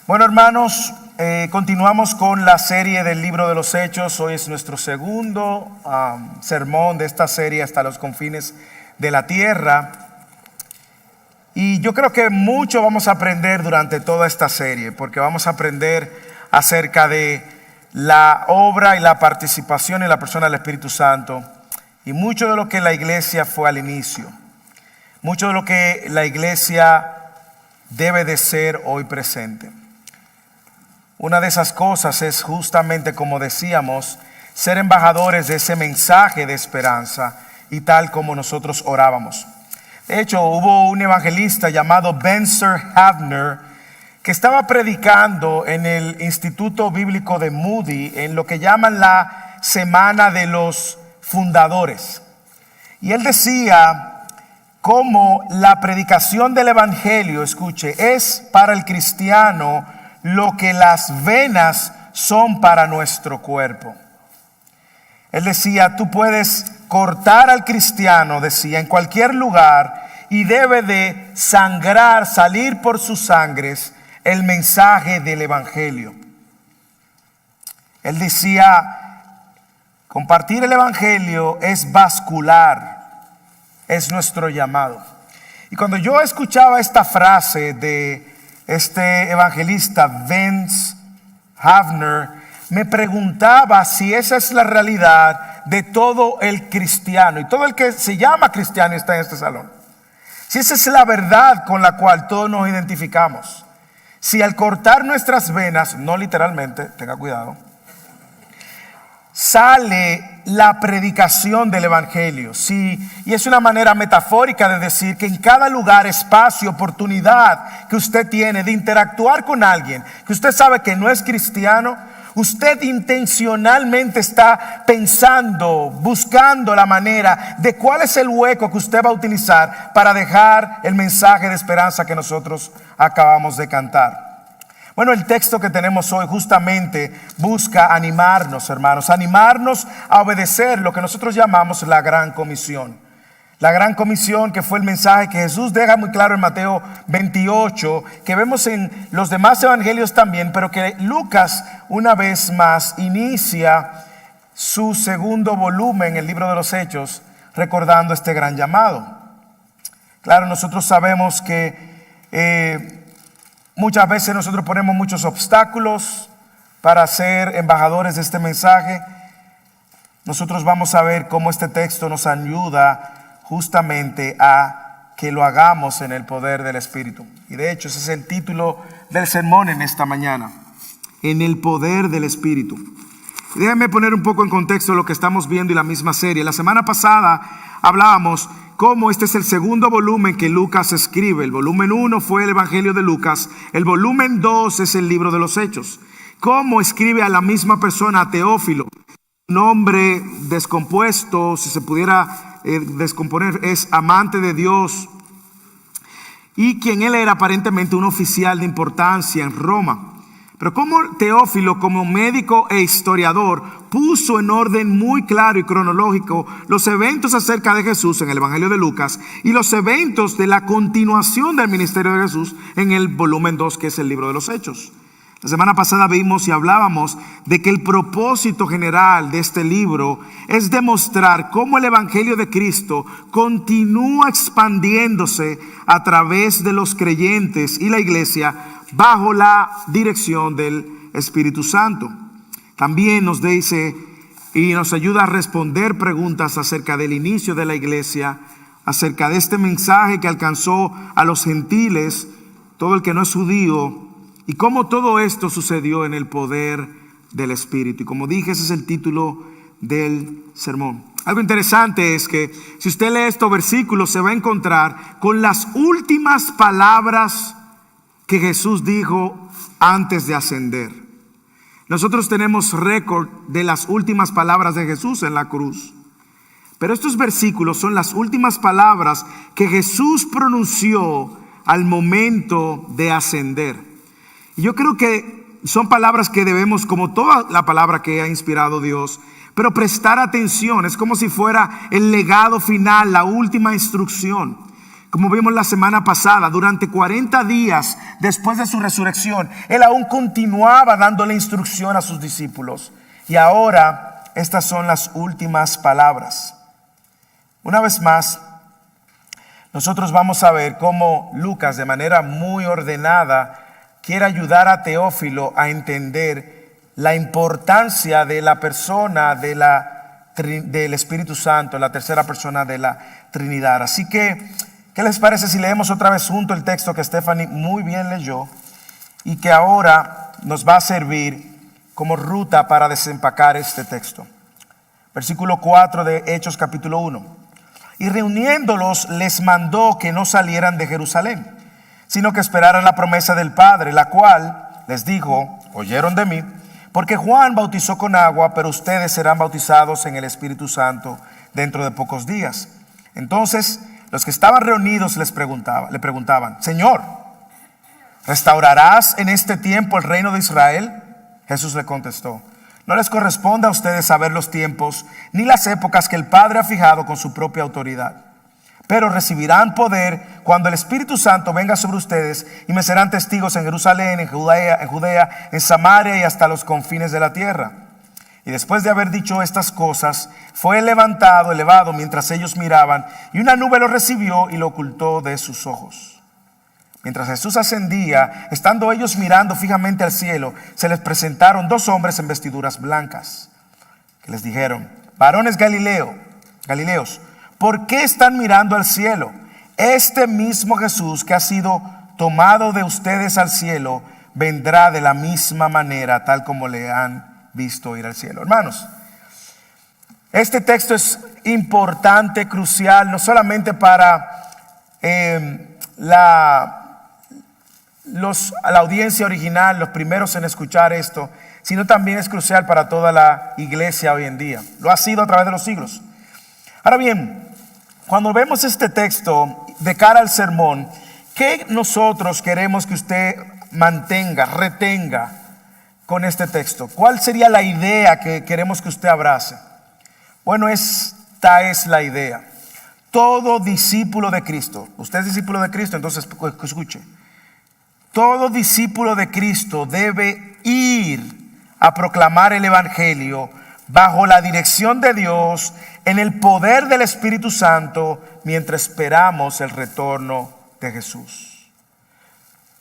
Bueno, hermanos, continuamos con la serie del libro de los Hechos. Hoy es nuestro segundo sermón de esta serie hasta los confines de la tierra. Y yo creo que mucho vamos a aprender durante toda esta serie, porque vamos a aprender acerca de la obra y la participación en la persona del Espíritu Santo, y mucho de lo que la iglesia fue al inicio, mucho de lo que la iglesia debe de ser hoy presente. Una de esas cosas es justamente, como decíamos, ser embajadores de ese mensaje de esperanza, y tal como nosotros orábamos. De hecho, hubo un evangelista llamado Spencer Havner que estaba predicando en el Instituto Bíblico de Moody en lo que llaman la Semana de los Fundadores. Y él decía cómo la predicación del evangelio, escuche, es para el cristiano lo que las venas son para nuestro cuerpo. Él decía, tú puedes cortar al cristiano, decía, en cualquier lugar, y debe de sangrar, salir por sus sangres el mensaje del evangelio. Él decía, compartir el evangelio es vascular, es nuestro llamado. Y cuando yo escuchaba esta frase de este evangelista Vince Havner, me preguntaba si esa es la realidad de todo el cristiano, y todo el que se llama cristiano está en este salón. Si esa es la verdad con la cual todos nos identificamos, si al cortar nuestras venas, no literalmente, tenga cuidado, sale la predicación del evangelio, sí, y es una manera metafórica de decir que en cada lugar, espacio, oportunidad que usted tiene de interactuar con alguien que usted sabe que no es cristiano, usted intencionalmente está pensando, buscando la manera de cuál es el hueco que usted va a utilizar para dejar el mensaje de esperanza que nosotros acabamos de cantar. Bueno, el texto que tenemos hoy justamente busca animarnos, hermanos, animarnos a obedecer lo que nosotros llamamos la Gran Comisión. La Gran Comisión, que fue el mensaje que Jesús deja muy claro en Mateo 28, que vemos en los demás evangelios también, pero que Lucas una vez más inicia su segundo volumen, el libro de los Hechos, recordando este gran llamado. Claro, nosotros sabemos que muchas veces nosotros ponemos muchos obstáculos para ser embajadores de este mensaje. Nosotros vamos a ver cómo este texto nos ayuda justamente a que lo hagamos en el poder del Espíritu. Y de hecho ese es el título del sermón en esta mañana: en el poder del Espíritu. Y déjenme poner un poco en contexto lo que estamos viendo y la misma serie. La semana pasada hablábamos cómo este es el segundo volumen que Lucas escribe. El volumen 1 fue el Evangelio de Lucas. El volumen 2 es el libro de los Hechos. Cómo escribe a la misma persona, a Teófilo, un hombre descompuesto, si se pudiera descomponer, es amante de Dios, y quien él era aparentemente un oficial de importancia en Roma. Pero como Teófilo, como médico e historiador, puso en orden muy claro y cronológico los eventos acerca de Jesús en el Evangelio de Lucas y los eventos de la continuación del ministerio de Jesús en el volumen 2, que es el libro de los Hechos. La semana pasada vimos y hablábamos de que el propósito general de este libro es demostrar cómo el Evangelio de Cristo continúa expandiéndose a través de los creyentes y la iglesia bajo la dirección del Espíritu Santo. También nos dice y nos ayuda a responder preguntas acerca del inicio de la iglesia, acerca de este mensaje que alcanzó a los gentiles, todo el que no es judío, y cómo todo esto sucedió en el poder del Espíritu. Y como dije, ese es el título del sermón. Algo interesante es que si usted lee estos versículos, se va a encontrar con las últimas palabras que Jesús dijo antes de ascender. Nosotros tenemos récord de las últimas palabras de Jesús en la cruz, pero estos versículos son las últimas palabras que Jesús pronunció al momento de ascender. Y yo creo que son palabras que debemos, como toda la palabra que ha inspirado Dios, pero prestar atención. Es como si fuera el legado final, la última instrucción. como vimos la semana pasada, durante 40 días después de su resurrección, Él aún continuaba dándole instrucción a sus discípulos. Y ahora estas son las últimas palabras. Una vez más, nosotros vamos a ver cómo Lucas, de manera muy ordenada, quiere ayudar a Teófilo a entender la importancia de la persona del Espíritu Santo, la tercera persona de la Trinidad. Así que, ¿qué les parece si leemos otra vez junto el texto que Stephanie muy bien leyó y que ahora nos va a servir como ruta para desempacar este texto? Versículo 4 de Hechos capítulo 1. Y reuniéndolos les mandó que no salieran de Jerusalén, sino que esperaran la promesa del Padre, la cual les dijo: oyeron de mí, porque Juan bautizó con agua, pero ustedes serán bautizados en el Espíritu Santo dentro de pocos días. Entonces los que estaban reunidos le preguntaban: Señor, ¿restaurarás en este tiempo el reino de Israel? Jesús le contestó: no les corresponde a ustedes saber los tiempos ni las épocas que el Padre ha fijado con su propia autoridad. Pero recibirán poder cuando el Espíritu Santo venga sobre ustedes y me serán testigos en Jerusalén, en Judea, en Samaria y hasta los confines de la tierra. Y después de haber dicho estas cosas, fue elevado mientras ellos miraban, y una nube lo recibió y lo ocultó de sus ojos. Mientras Jesús ascendía, estando ellos mirando fijamente al cielo, se les presentaron dos hombres en vestiduras blancas, que les dijeron: varones Galileos, ¿por qué están mirando al cielo? Este mismo Jesús que ha sido tomado de ustedes al cielo, vendrá de la misma manera, tal como le han visto ir al cielo. Hermanos, este texto es importante, crucial, no solamente para la audiencia original, los primeros en escuchar esto, sino también es crucial para toda la iglesia hoy en día. Lo ha sido a través de los siglos. Ahora bien, cuando vemos este texto de cara al sermón, ¿qué nosotros queremos que usted retenga con este texto? ¿Cuál sería la idea que queremos que usted abrace? Bueno, esta es la idea. Todo discípulo de Cristo, usted es discípulo de Cristo, entonces escuche. Todo discípulo de Cristo debe ir a proclamar el Evangelio bajo la dirección de Dios, en el poder del Espíritu Santo, mientras esperamos el retorno de Jesús.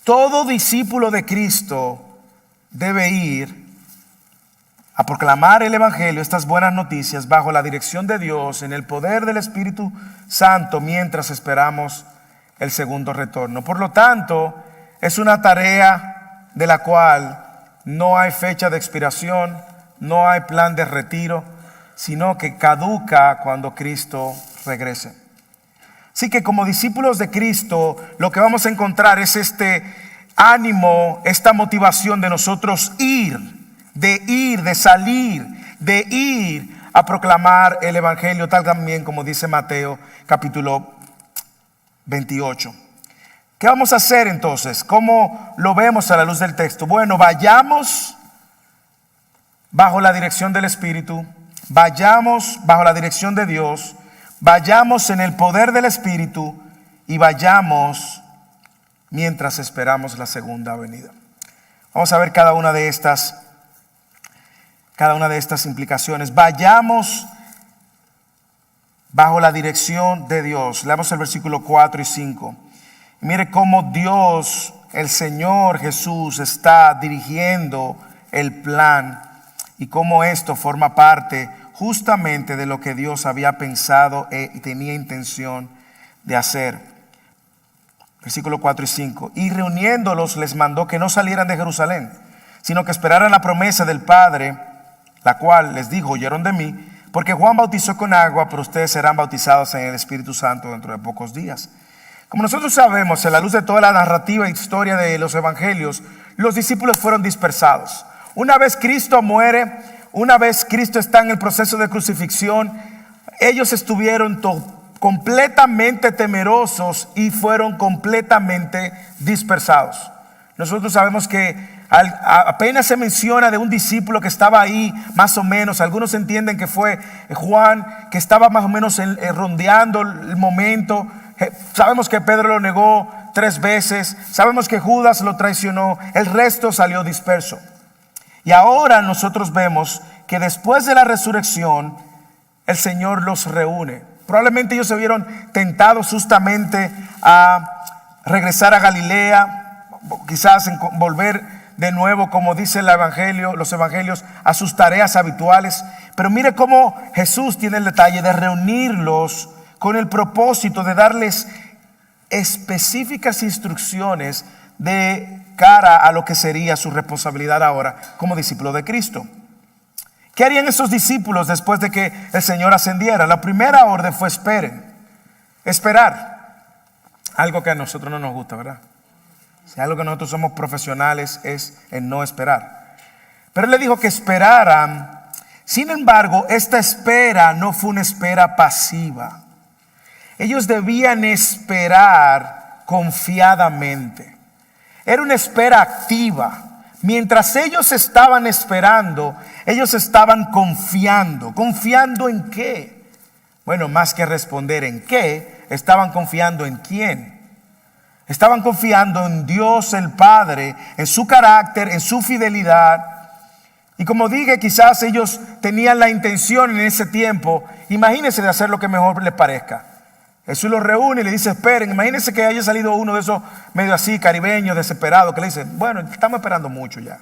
Todo discípulo de Cristo debe ir a proclamar el Evangelio, estas buenas noticias, bajo la dirección de Dios, en el poder del Espíritu Santo, mientras esperamos el segundo retorno. Por lo tanto, es una tarea de la cual no hay fecha de expiración, no hay plan de retiro, sino que caduca cuando Cristo regrese. Así que como discípulos de Cristo, lo que vamos a encontrar es este ánimo, esta motivación de nosotros de salir, de ir a proclamar el Evangelio, tal también como dice Mateo capítulo 28. ¿Qué vamos a hacer entonces? ¿Cómo lo vemos a la luz del texto? Bueno, vayamos bajo la dirección del Espíritu, vayamos bajo la dirección de Dios, vayamos en el poder del Espíritu y vayamos mientras esperamos la segunda venida. Vamos a ver cada una de estas implicaciones. Vayamos bajo la dirección de Dios. Leamos el versículo 4 y 5. Mire cómo Dios, el Señor Jesús, está dirigiendo el plan y cómo esto forma parte justamente de lo que Dios había pensado y tenía intención de hacer. Versículo 4 y 5. Y reuniéndolos les mandó que no salieran de Jerusalén, sino que esperaran la promesa del Padre, la cual les dijo: oyeron de mí, porque Juan bautizó con agua, pero ustedes serán bautizados en el Espíritu Santo dentro de pocos días. Como nosotros sabemos, a la luz de toda la narrativa e historia de los evangelios, los discípulos fueron dispersados. Una vez Cristo muere, una vez Cristo está en el proceso de crucifixión, ellos estuvieron completamente temerosos y fueron completamente dispersados. Nosotros sabemos que apenas se menciona de un discípulo que estaba ahí, más o menos. Algunos entienden que fue Juan, que estaba más o menos rondeando el momento. Sabemos que Pedro lo negó 3 veces. Sabemos que Judas lo traicionó. El resto salió disperso. Y ahora nosotros vemos que después de la resurrección, el Señor los reúne. Probablemente ellos se vieron tentados justamente a regresar a Galilea, quizás en volver de nuevo, como dice el Evangelio, los evangelios, a sus tareas habituales. Pero mire cómo Jesús tiene el detalle de reunirlos con el propósito de darles específicas instrucciones de cara a lo que sería su responsabilidad ahora como discípulo de Cristo. ¿Qué harían esos discípulos después de que el Señor ascendiera? La primera orden fue esperen, esperar. Algo que a nosotros no nos gusta, ¿verdad? Si algo que nosotros somos profesionales es en no esperar. Pero Él le dijo que esperaran. Sin embargo, esta espera no fue una espera pasiva. Ellos debían esperar confiadamente. Era una espera activa. Mientras ellos estaban esperando, ellos estaban confiando. ¿Confiando en qué? Bueno, más que responder en qué, estaban confiando en quién. Estaban confiando en Dios el Padre, en su carácter, en su fidelidad. Y como dije, quizás ellos tenían la intención en ese tiempo, imagínense, de hacer lo que mejor les parezca. Jesús los reúne y le dice, esperen. Imagínense que haya salido uno de esos medio así, caribeños, desesperados, que le dice, bueno, estamos esperando mucho ya.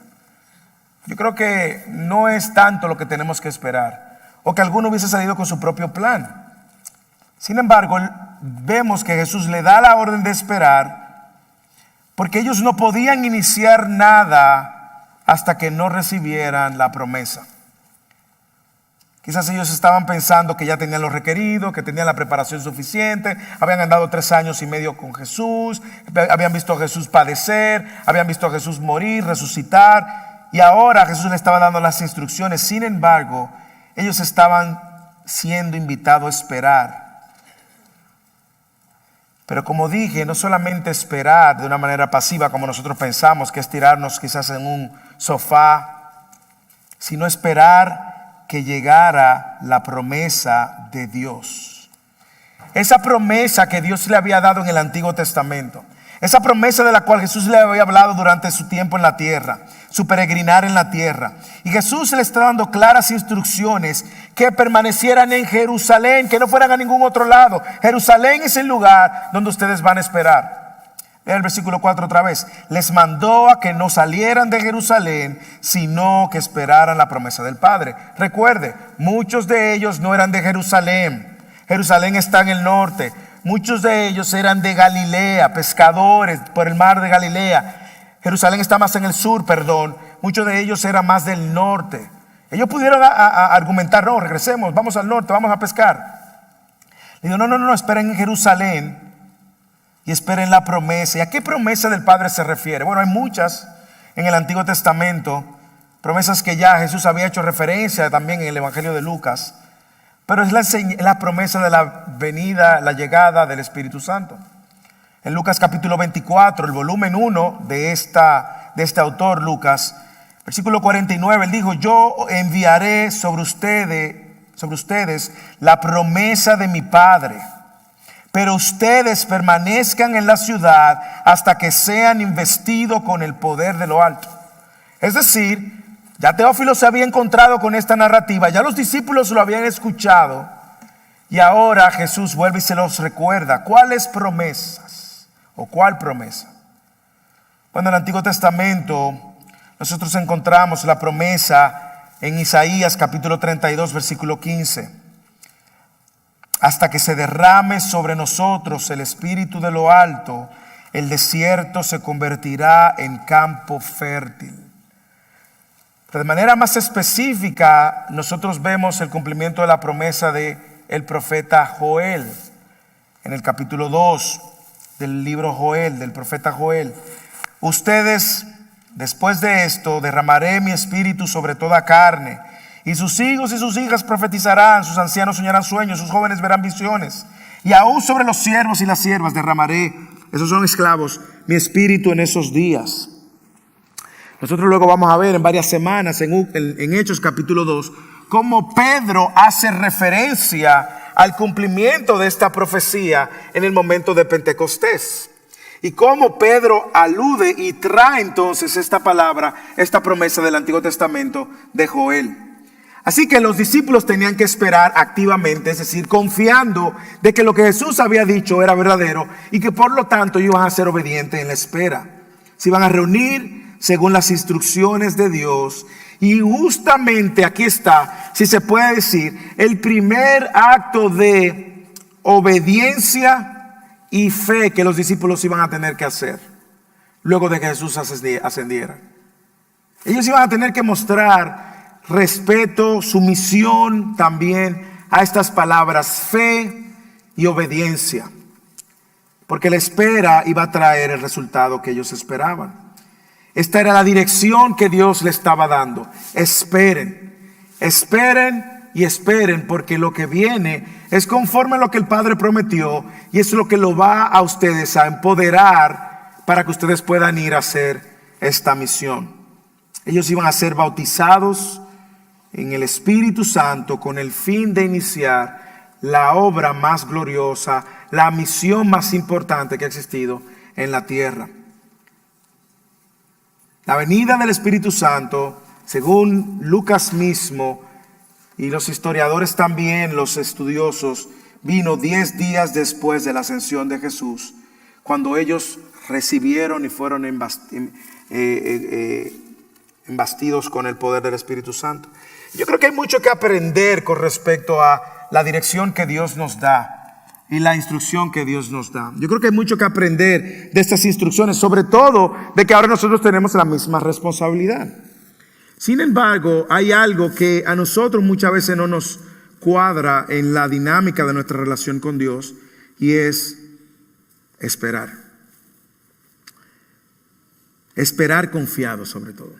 Yo creo que no es tanto lo que tenemos que esperar. O que alguno hubiese salido con su propio plan. Sin embargo, vemos que Jesús le da la orden de esperar, porque ellos no podían iniciar nada hasta que no recibieran la promesa. Quizás ellos estaban pensando que ya tenían lo requerido, que tenían la preparación suficiente, habían andado 3 años y medio con Jesús, habían visto a Jesús padecer, habían visto a Jesús morir, resucitar, y ahora Jesús le estaba dando las instrucciones. Sin embargo, ellos estaban siendo invitados a esperar. Pero como dije, no solamente esperar de una manera pasiva como nosotros pensamos, que es tirarnos quizás en un sofá, sino esperar que llegara la promesa de Dios. Esa promesa que Dios le había dado en el Antiguo Testamento. Esa promesa de la cual Jesús le había hablado durante su tiempo en la tierra, su peregrinar en la tierra. Y Jesús le está dando claras instrucciones que permanecieran en Jerusalén, que no fueran a ningún otro lado. Jerusalén es el lugar donde ustedes van a esperar. Vean el versículo 4 otra vez. Les mandó a que no salieran de Jerusalén, sino que esperaran la promesa del Padre. Recuerde, muchos de ellos no eran de Jerusalén. Jerusalén está en el norte. Muchos de ellos eran de Galilea, pescadores por el mar de Galilea. Jerusalén está más en el sur, perdón. Muchos de ellos eran más del norte. Ellos pudieron argumentar, no, regresemos, vamos al norte, vamos a pescar. Le digo, no, esperen en Jerusalén y esperen la promesa. ¿Y a qué promesa del Padre se refiere? Bueno, hay muchas en el Antiguo Testamento, promesas que ya Jesús había hecho referencia también en el Evangelio de Lucas. Pero es la promesa de la venida, la llegada del Espíritu Santo. En Lucas capítulo 24, el volumen 1 de este autor, Lucas, versículo 49, él dijo, yo enviaré sobre ustedes la promesa de mi Padre, pero ustedes permanezcan en la ciudad hasta que sean investidos con el poder de lo alto. Es decir, ya Teófilo se había encontrado con esta narrativa, ya los discípulos lo habían escuchado y ahora Jesús vuelve y se los recuerda. ¿Cuáles promesas? ¿O cuál promesa? Bueno, en el Antiguo Testamento nosotros encontramos la promesa en Isaías capítulo 32 versículo 15. Hasta que se derrame sobre nosotros el Espíritu de lo alto, el desierto se convertirá en campo fértil. Pero de manera más específica, nosotros vemos el cumplimiento de la promesa del profeta Joel. En el capítulo 2 del libro Joel, del profeta Joel. Ustedes, después de esto, derramaré mi espíritu sobre toda carne. Y sus hijos y sus hijas profetizarán, sus ancianos soñarán sueños, sus jóvenes verán visiones. Y aún sobre los siervos y las siervas derramaré, esos son esclavos, mi espíritu en esos días. Nosotros luego vamos a ver en varias semanas en Hechos capítulo 2 cómo Pedro hace referencia al cumplimiento de esta profecía en el momento de Pentecostés. Y cómo Pedro alude y trae entonces esta palabra, esta promesa del Antiguo Testamento de Joel. Así que los discípulos tenían que esperar activamente, es decir, confiando de que lo que Jesús había dicho era verdadero y que por lo tanto ellos iban a ser obedientes en la espera. Se iban a reunir según las instrucciones de Dios. Y justamente aquí está, si se puede decir, el primer acto de obediencia y fe que los discípulos iban a tener que hacer luego de que Jesús ascendiera. Ellos iban a tener que mostrar respeto, sumisión también a estas palabras, fe y obediencia, porque la espera iba a traer el resultado que ellos esperaban. Esta era la dirección que Dios le estaba dando. Esperen, esperen y esperen, porque lo que viene es conforme a lo que el Padre prometió y es lo que lo va a ustedes a empoderar para que ustedes puedan ir a hacer esta misión. Ellos iban a ser bautizados en el Espíritu Santo con el fin de iniciar la obra más gloriosa, la misión más importante que ha existido en la tierra. La venida del Espíritu Santo, según Lucas mismo y los historiadores también, los estudiosos, vino 10 días después de la ascensión de Jesús, cuando ellos recibieron y fueron embastidos con el poder del Espíritu Santo. Yo creo que hay mucho que aprender con respecto a la dirección que Dios nos da y la instrucción que Dios nos da. Yo creo que hay mucho que aprender de estas instrucciones, sobre todo de que ahora nosotros tenemos la misma responsabilidad. Sin embargo, hay algo que a nosotros muchas veces no nos cuadra en la dinámica de nuestra relación con Dios, y es esperar. Esperar confiado, sobre todo.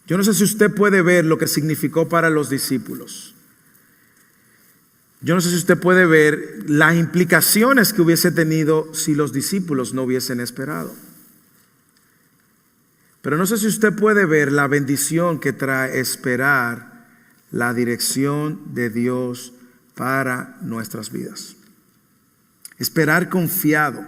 Yo no sé si usted puede ver lo que significó para los discípulos. Yo no sé si usted puede ver las implicaciones que hubiese tenido si los discípulos no hubiesen esperado. Pero no sé si usted puede ver la bendición que trae esperar la dirección de Dios para nuestras vidas. Esperar confiado.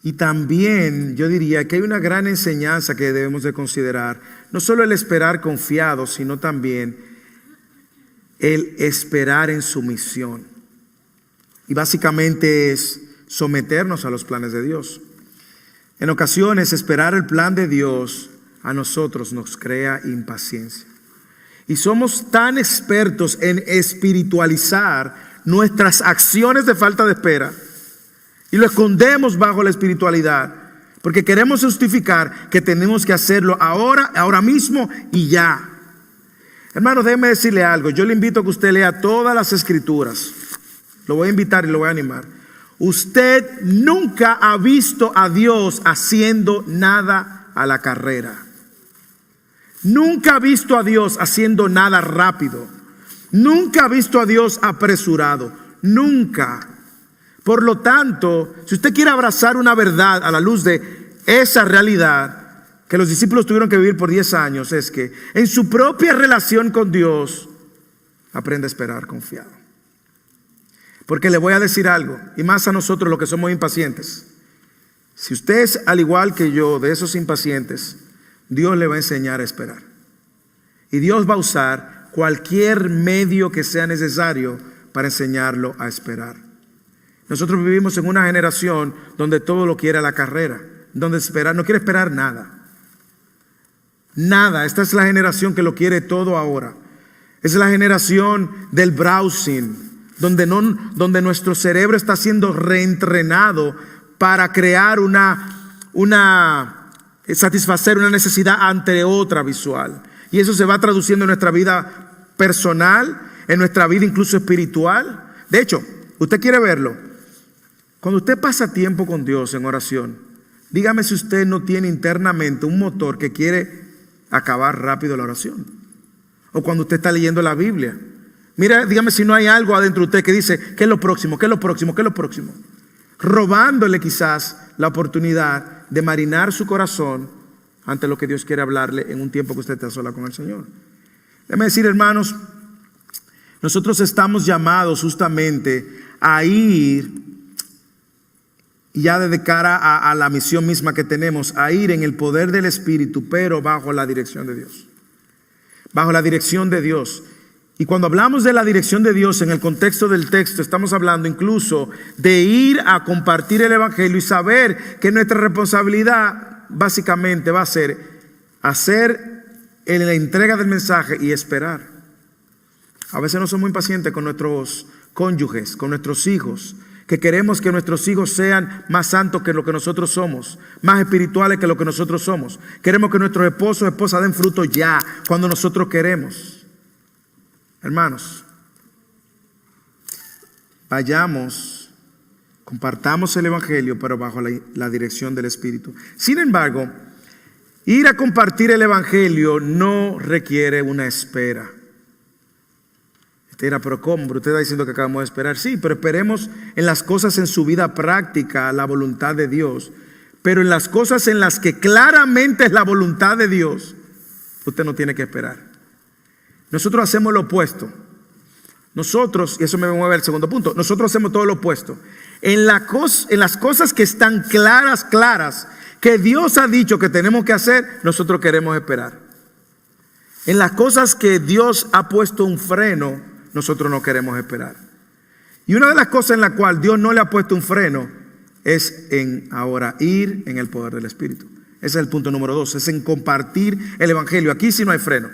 Y también yo diría que hay una gran enseñanza que debemos de considerar. No solo el esperar confiado, sino también el esperar en sumisión. Y básicamente es someternos a los planes de Dios. En ocasiones esperar el plan de Dios a nosotros nos crea impaciencia. Y somos tan expertos en espiritualizar nuestras acciones de falta de espera y lo escondemos bajo la espiritualidad porque queremos justificar que tenemos que hacerlo ahora mismo y ya. Hermano, déjeme decirle algo. Yo le invito a que usted lea todas las escrituras. Lo voy a invitar y lo voy a animar. Usted nunca ha visto a Dios haciendo nada a la carrera. Nunca ha visto a Dios haciendo nada rápido. Nunca ha visto a Dios apresurado. Nunca. Por lo tanto, si usted quiere abrazar una verdad a la luz de esa realidad que los discípulos tuvieron que vivir por 10 años, es que en su propia relación con Dios aprende a esperar confiado. Porque le voy a decir algo, y más a nosotros los que somos impacientes. Si usted es al igual que yo de esos impacientes, Dios le va a enseñar a esperar. Y Dios va a usar cualquier medio que sea necesario para enseñarlo a esperar. Nosotros vivimos en una generación donde todo lo quiere a la carrera, donde esperar, no quiere esperar nada. Nada. Esta es la generación que lo quiere todo ahora. Es la generación del browsing, donde nuestro cerebro está siendo reentrenado para crear satisfacer una necesidad ante otra visual. Y eso se va traduciendo en nuestra vida personal, en nuestra vida incluso espiritual. De hecho, usted quiere verlo. Cuando usted pasa tiempo con Dios en oración, dígame si usted no tiene internamente un motor que quiere acabar rápido la oración. O cuando usted está leyendo la Biblia. Mira, dígame si no hay algo adentro de usted que dice, ¿qué es lo próximo? ¿Qué es lo próximo? ¿Qué es lo próximo? Robándole quizás la oportunidad de marinar su corazón ante lo que Dios quiere hablarle en un tiempo que usted está sola con el Señor. Déjeme decir, hermanos, nosotros estamos llamados justamente a ir, ya desde cara a la misión misma que tenemos, a ir en el poder del Espíritu, pero bajo la dirección de Dios. Bajo la dirección de Dios. Y cuando hablamos de la dirección de Dios en el contexto del texto, estamos hablando incluso de ir a compartir el Evangelio y saber que nuestra responsabilidad básicamente va a ser hacer la entrega del mensaje y esperar. A veces no somos impacientes con nuestros cónyuges, con nuestros hijos, que queremos que nuestros hijos sean más santos que lo que nosotros somos, más espirituales que lo que nosotros somos. Queremos que nuestros esposos o esposas den fruto ya, cuando nosotros queremos. Hermanos, vayamos, compartamos el Evangelio, pero bajo la dirección del Espíritu. Sin embargo, ir a compartir el Evangelio no requiere una espera. Usted dirá, pero ¿cómo? Pero usted está diciendo que acabamos de esperar. Sí, pero esperemos en las cosas en su vida práctica, la voluntad de Dios. Pero en las cosas en las que claramente es la voluntad de Dios, usted no tiene que esperar. Nosotros hacemos lo opuesto. Nosotros, y eso me mueve al segundo punto, nosotros hacemos todo lo opuesto. En las cosas que están claras, que Dios ha dicho que tenemos que hacer, nosotros queremos esperar. En las cosas que Dios ha puesto un freno, nosotros no queremos esperar. Y una de las cosas en la cual Dios no le ha puesto un freno es en ahora ir en el poder del Espíritu. Ese es el punto número 2, es en compartir el Evangelio. Aquí sí no hay freno.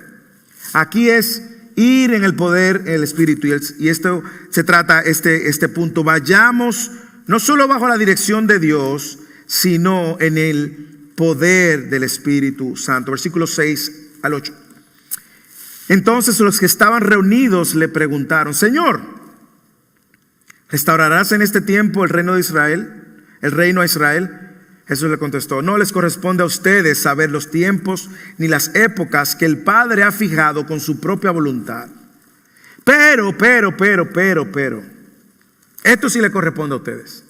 Aquí es ir en el poder del Espíritu. Y esto se trata, este punto. Vayamos no solo bajo la dirección de Dios, sino en el poder del Espíritu Santo. Versículos 6 al 8. Entonces los que estaban reunidos le preguntaron: Señor, ¿restaurarás en este tiempo el reino de Israel? ¿El reino a Israel? Jesús le contestó: no les corresponde a ustedes saber los tiempos ni las épocas que el Padre ha fijado con su propia voluntad. Pero, esto sí le corresponde a ustedes.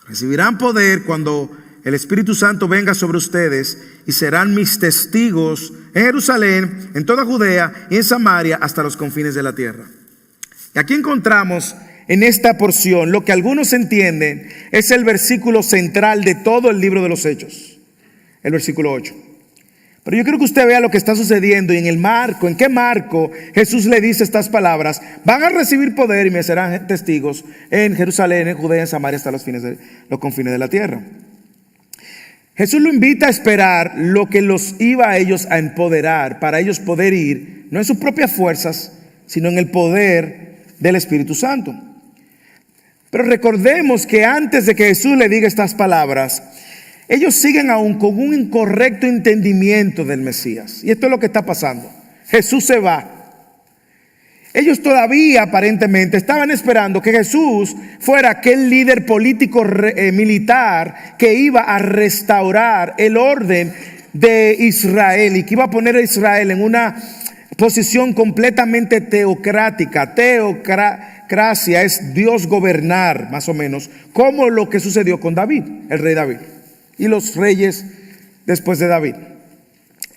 Recibirán poder cuando el Espíritu Santo venga sobre ustedes y serán mis testigos en Jerusalén, en toda Judea y en Samaria hasta los confines de la tierra. Y aquí encontramos en esta porción lo que algunos entienden es el versículo central de todo el libro de los Hechos, el versículo 8. Pero yo quiero que usted vea lo que está sucediendo y en qué marco Jesús le dice estas palabras: van a recibir poder y me serán testigos en Jerusalén, en Judea, en Samaria hasta los confines de la tierra. Jesús lo invita a esperar lo que los iba a ellos a empoderar para ellos poder ir, no en sus propias fuerzas, sino en el poder del Espíritu Santo. Pero recordemos que antes de que Jesús le diga estas palabras, ellos siguen aún con un incorrecto entendimiento del Mesías. Y esto es lo que está pasando. Jesús se va. Ellos todavía aparentemente estaban esperando que Jesús fuera aquel líder político militar que iba a restaurar el orden de Israel y que iba a poner a Israel en una posición completamente teocrática. Teocracia es Dios gobernar, más o menos, como lo que sucedió con David, el rey David, y los reyes después de David.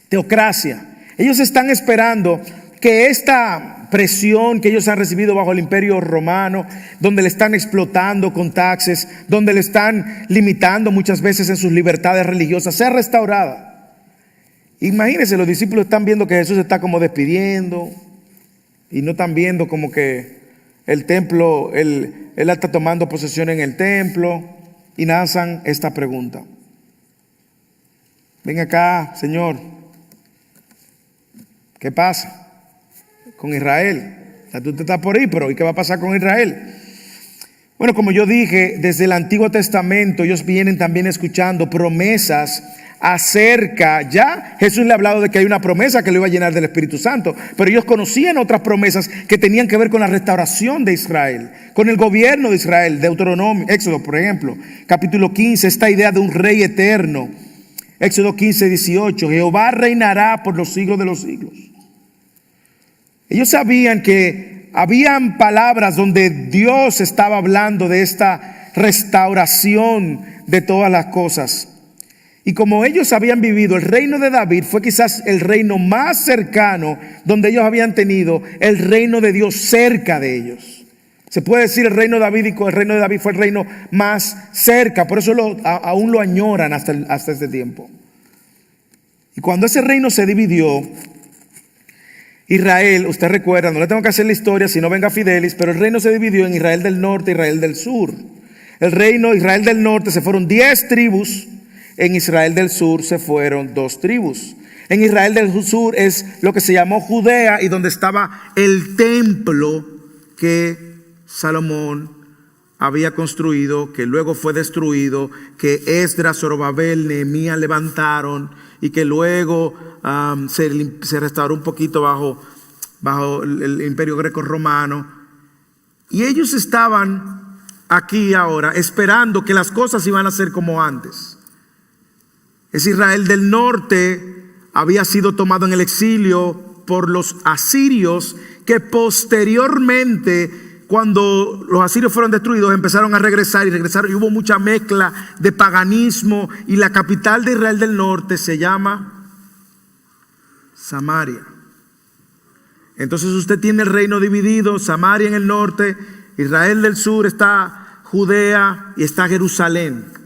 Teocracia. Ellos están esperando que esta presión que ellos han recibido bajo el imperio romano, donde le están explotando con taxes, donde le están limitando muchas veces en sus libertades religiosas, sea restaurada. Imagínense, los discípulos están viendo que Jesús está como despidiendo y no están viendo como que el templo, él está tomando posesión en el templo, y lanzan esta pregunta: ven acá, Señor, ¿qué pasa con Israel? O sea, tú te estás por ahí, pero ¿y qué va a pasar con Israel? Bueno, como yo dije, desde el Antiguo Testamento ellos vienen también escuchando promesas acerca, ya Jesús le ha hablado de que hay una promesa que lo iba a llenar del Espíritu Santo, pero ellos conocían otras promesas que tenían que ver con la restauración de Israel, con el gobierno de Israel. Deuteronomio, Éxodo, por ejemplo, capítulo 15, esta idea de un rey eterno. Éxodo 15, 18, Jehová reinará por los siglos de los siglos. Ellos sabían que habían palabras donde Dios estaba hablando de esta restauración de todas las cosas. Y como ellos habían vivido, el reino de David fue quizás el reino más cercano, donde ellos habían tenido el reino de Dios cerca de ellos. Se puede decir el reino davídico, el reino de David fue el reino más cerca, por eso aún lo añoran hasta este tiempo. Y cuando ese reino se dividió, Israel, usted recuerda, no le tengo que hacer la historia si no venga Fidelis, pero el reino se dividió en Israel del norte e Israel del sur. El reino Israel del norte se fueron 10 tribus. En Israel del sur se fueron 2 tribus. En Israel del sur es lo que se llamó Judea y donde estaba el templo que Salomón había construido, que luego fue destruido, que Esdras, Zorobabel, Nehemías levantaron y que luego se restauró un poquito bajo el imperio greco-romano. Y ellos estaban aquí ahora esperando que las cosas iban a ser como antes. Ese Israel del norte había sido tomado en el exilio por los asirios, que posteriormente, cuando los asirios fueron destruidos, empezaron a regresar y hubo mucha mezcla de paganismo, y la capital de Israel del norte se llama Samaria. Entonces usted tiene el reino dividido, Samaria en el norte, Israel del sur, está Judea y está Jerusalén.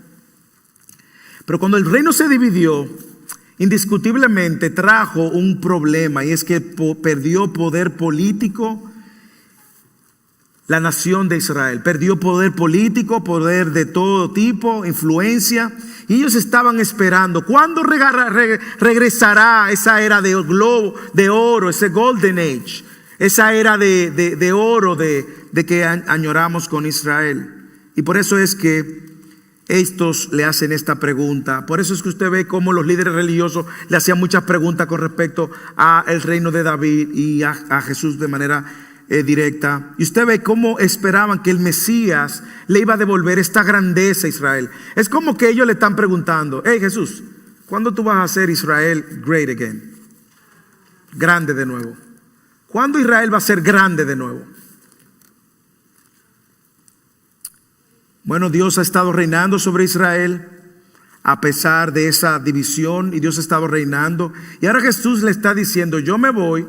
Pero cuando el reino se dividió, indiscutiblemente trajo un problema, y es que perdió poder político la nación de Israel. Perdió poder político, poder de todo tipo, influencia. Y ellos estaban esperando, ¿cuándo regresará esa era de oro, ese Golden Age? Esa era de oro de que añoramos con Israel. Y por eso es que estos le hacen esta pregunta. Por eso es que usted ve cómo los líderes religiosos le hacían muchas preguntas con respecto al reino de David y a Jesús de manera directa. Y usted ve cómo esperaban que el Mesías le iba a devolver esta grandeza a Israel. Es como que ellos le están preguntando: hey Jesús, ¿cuándo tú vas a hacer Israel great again? Grande de nuevo. ¿Cuándo Israel va a ser grande de nuevo? Bueno, Dios ha estado reinando sobre Israel a pesar de esa división, y Dios ha estado reinando. Y ahora Jesús le está diciendo: yo me voy.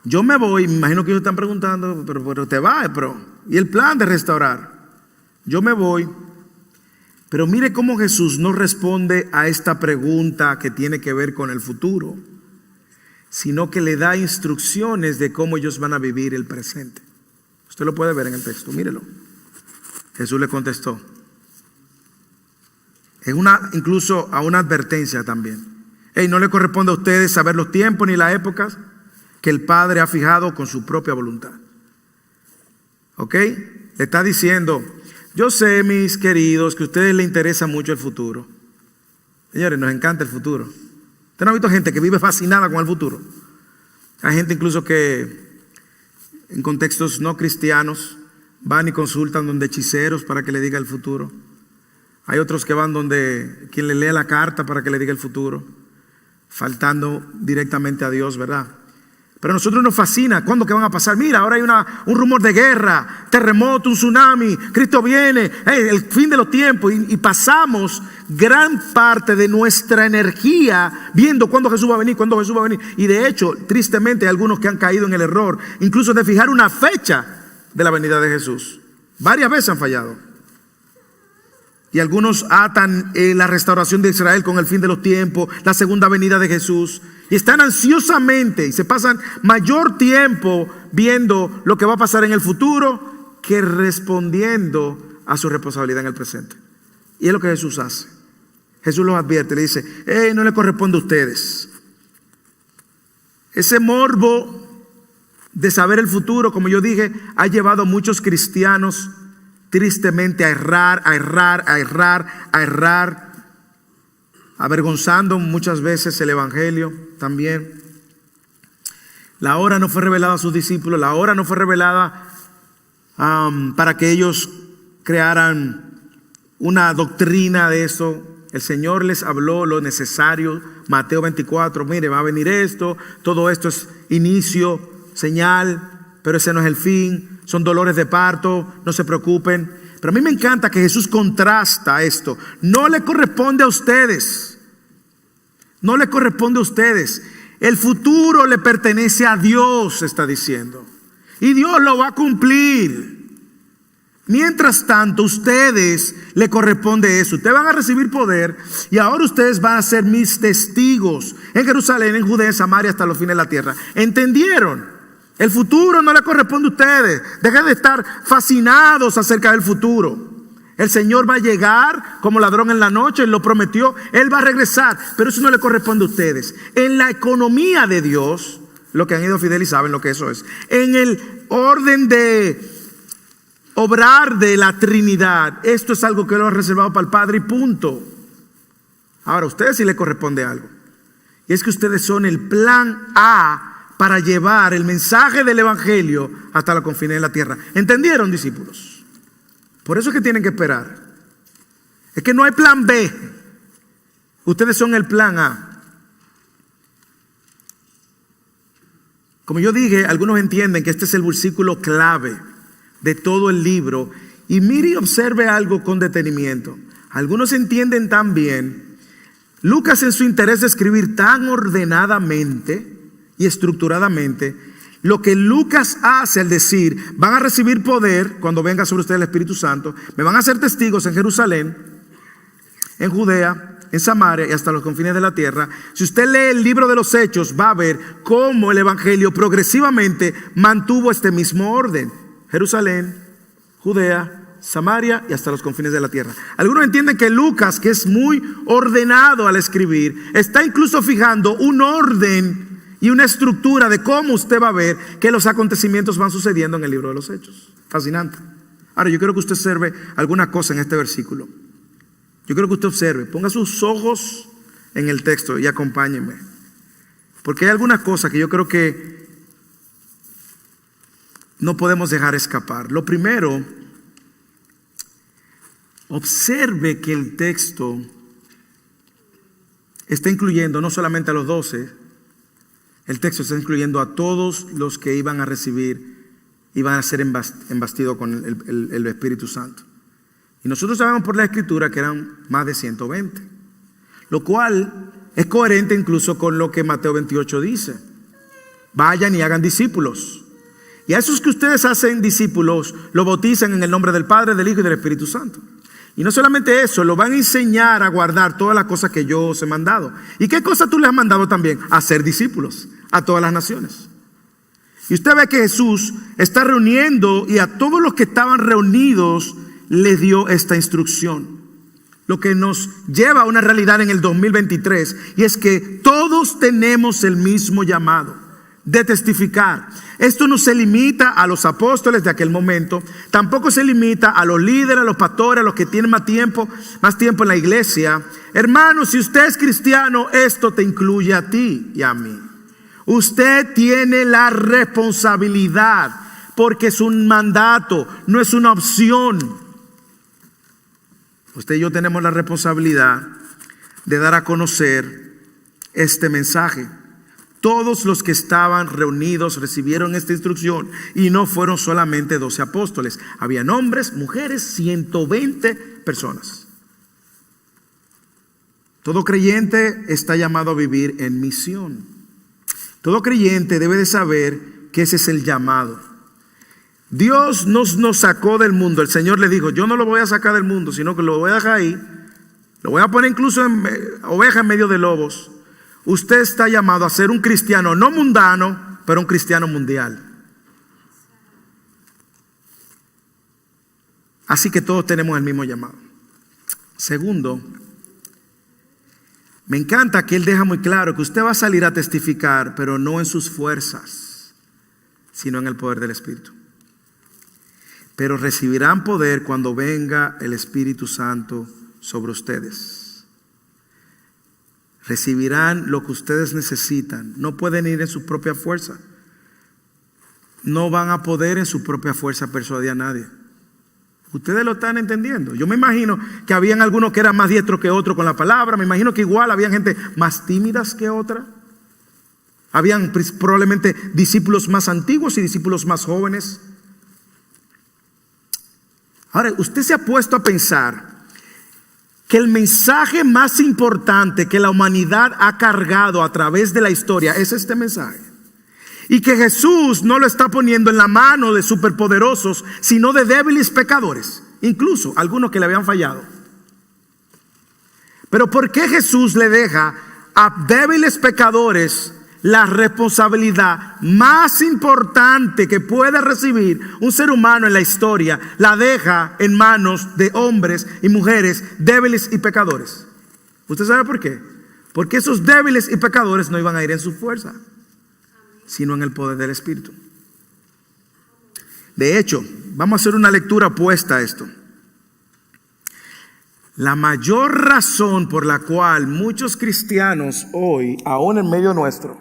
Me imagino que ellos están preguntando, pero te vas, ¿y el plan de restaurar? Yo me voy. Pero mire cómo Jesús no responde a esta pregunta que tiene que ver con el futuro, sino que le da instrucciones de cómo ellos van a vivir el presente. Usted lo puede ver en el texto, mírelo. Jesús le contestó. Es incluso a una advertencia también. No le corresponde a ustedes saber los tiempos ni las épocas que el Padre ha fijado con su propia voluntad. ¿Ok? Le está diciendo: yo sé, mis queridos, que a ustedes les interesa mucho el futuro. Señores, nos encanta el futuro. ¿Usted no ha visto gente que vive fascinada con el futuro? Hay gente incluso que en contextos no cristianos van y consultan donde hechiceros para que le diga el futuro. Hay otros que van donde quien le lee la carta para que le diga el futuro, faltando directamente a Dios, ¿verdad? Pero a nosotros nos fascina. ¿Cuándo que van a pasar? Mira, ahora hay un rumor de guerra, terremoto, un tsunami, Cristo viene, el fin de los tiempos. Y pasamos gran parte de nuestra energía viendo cuándo Jesús va a venir, cuándo Jesús va a venir. Y de hecho, tristemente, hay algunos que han caído en el error, incluso de fijar una fecha de la venida de Jesús. Varias veces han fallado. Y algunos atan la restauración de Israel con el fin de los tiempos, la segunda venida de Jesús. Y están ansiosamente y se pasan mayor tiempo viendo lo que va a pasar en el futuro que respondiendo a su responsabilidad en el presente. Y es lo que Jesús hace. Jesús los advierte, le dice: no le corresponde a ustedes. Ese morbo de saber el futuro, como yo dije, ha llevado a muchos cristianos tristemente a errar, avergonzando muchas veces el evangelio también. La hora no fue revelada a sus discípulos, la hora no fue revelada para que ellos crearan una doctrina de eso. El Señor les habló lo necesario. Mateo 24, mire, va a venir esto, todo esto es inicio, señal, pero ese no es el fin. Son dolores de parto, no se preocupen. Pero a mí me encanta que Jesús contrasta esto. No le corresponde a ustedes. No le corresponde a ustedes. El futuro le pertenece a Dios, está diciendo. Y Dios lo va a cumplir. Mientras tanto, ustedes le corresponde eso. Ustedes van a recibir poder y ahora ustedes van a ser mis testigos en Jerusalén, en Judea, en Samaria, hasta los fines de la tierra. ¿Entendieron? El futuro no le corresponde a ustedes. Dejen de estar fascinados acerca del futuro. El Señor va a llegar como ladrón en la noche, Él lo prometió, Él va a regresar, pero eso no le corresponde a ustedes. En la economía de Dios, lo que han ido a Fidel y saben lo que eso es, en el orden de obrar de la Trinidad, esto es algo que lo ha reservado para el Padre y punto. Ahora, a ustedes sí les corresponde algo, y es que ustedes son el plan A para llevar el mensaje del Evangelio hasta la confines de la tierra. ¿Entendieron, discípulos? Por eso es que tienen que esperar. Es que no hay plan B. Ustedes son el plan A. Como yo dije, algunos entienden que este es el versículo clave de todo el libro. Y mire y observe algo con detenimiento. Algunos entienden también, Lucas en su interés de escribir tan ordenadamente y estructuradamente, lo que Lucas hace al decir, van a recibir poder cuando venga sobre ustedes el Espíritu Santo, me van a hacer testigos en Jerusalén, en Judea, en Samaria y hasta los confines de la tierra. Si usted lee el libro de los Hechos, va a ver cómo el Evangelio progresivamente mantuvo este mismo orden: Jerusalén, Judea, Samaria y hasta los confines de la tierra. Algunos entienden que Lucas, que es muy ordenado al escribir, está incluso fijando un orden y una estructura de cómo usted va a ver que los acontecimientos van sucediendo en el libro de los Hechos. Fascinante. Ahora, yo quiero que usted observe alguna cosa en este versículo. Yo quiero que usted observe, ponga sus ojos en el texto y acompáñeme. Porque hay alguna cosa que yo creo que no podemos dejar escapar. Lo primero, observe que el texto está incluyendo no solamente a los 12, el texto está incluyendo a todos los que iban a recibir, iban a ser embastidos con el Espíritu Santo. Y nosotros sabemos por la Escritura que eran más de 120, lo cual es coherente incluso con lo que Mateo 28 dice: vayan y hagan discípulos. Y a esos que ustedes hacen discípulos, lo bautizan en el nombre del Padre, del Hijo y del Espíritu Santo. Y no solamente eso, lo van a enseñar a guardar todas las cosas que yo os he mandado. ¿Y qué cosa tú les has mandado también? A ser discípulos a todas las naciones. Y usted ve que Jesús está reuniendo, y a todos los que estaban reunidos les dio esta instrucción. Lo que nos lleva a una realidad en el 2023, y es que todos tenemos el mismo llamado de testificar. Esto no se limita a los apóstoles de aquel momento, tampoco se limita a los líderes, a los pastores, a los que tienen más tiempo en la iglesia. Hermano, si usted es cristiano, esto te incluye a ti y a mí. Usted tiene la responsabilidad, porque es un mandato, no es una opción. Usted y yo tenemos la responsabilidad de dar a conocer este mensaje. Todos los que estaban reunidos recibieron esta instrucción, y no fueron solamente 12 apóstoles. Habían hombres, mujeres, 120 personas. Todo creyente está llamado a vivir en misión. Todo creyente debe de saber que ese es el llamado. Dios nos sacó del mundo. El Señor le dijo: yo no lo voy a sacar del mundo, sino que lo voy a dejar ahí. Lo voy a poner incluso en oveja en medio de lobos. Usted está llamado a ser un cristiano no mundano, pero un cristiano mundial. Así que todos tenemos el mismo llamado. Segundo, me encanta que Él deja muy claro que usted va a salir a testificar, pero no en sus fuerzas, sino en el poder del Espíritu. Pero recibirán poder cuando venga el Espíritu Santo sobre ustedes. Recibirán lo que ustedes necesitan. No pueden ir en su propia fuerza. No van a poder en su propia fuerza persuadir a nadie. Ustedes lo están entendiendo. Yo me imagino que habían algunos que eran más diestros que otros con la palabra. Me imagino que igual había gente más tímidas que otra. Habían probablemente discípulos más antiguos y discípulos más jóvenes. Ahora, usted se ha puesto a pensar que el mensaje más importante que la humanidad ha cargado a través de la historia es este mensaje. Y que Jesús no lo está poniendo en la mano de superpoderosos, sino de débiles pecadores, incluso algunos que le habían fallado. Pero ¿por qué Jesús le deja a débiles pecadores la responsabilidad más importante que puede recibir un ser humano en la historia? La deja en manos de hombres y mujeres débiles y pecadores. ¿Usted sabe por qué? Porque esos débiles y pecadores no iban a ir en su fuerza, sino en el poder del Espíritu. De hecho, vamos a hacer una lectura opuesta a esto. La mayor razón por la cual muchos cristianos hoy, aún en medio nuestro,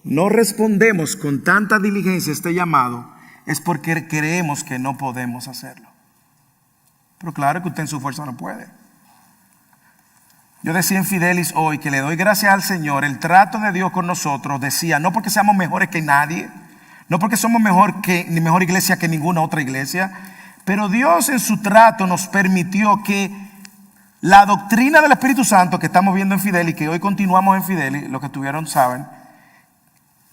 no respondemos con tanta diligencia a este llamado, es porque creemos que no podemos hacerlo. Pero claro que usted en su fuerza no puede. Yo decía en Fidelis hoy que le doy gracias al Señor. El trato de Dios con nosotros decía, no porque seamos mejores que nadie, no porque somos mejor iglesia que ninguna otra iglesia, pero Dios en su trato nos permitió que la doctrina del Espíritu Santo que estamos viendo en Fidelis, que hoy continuamos en Fidelis, los que estuvieron saben,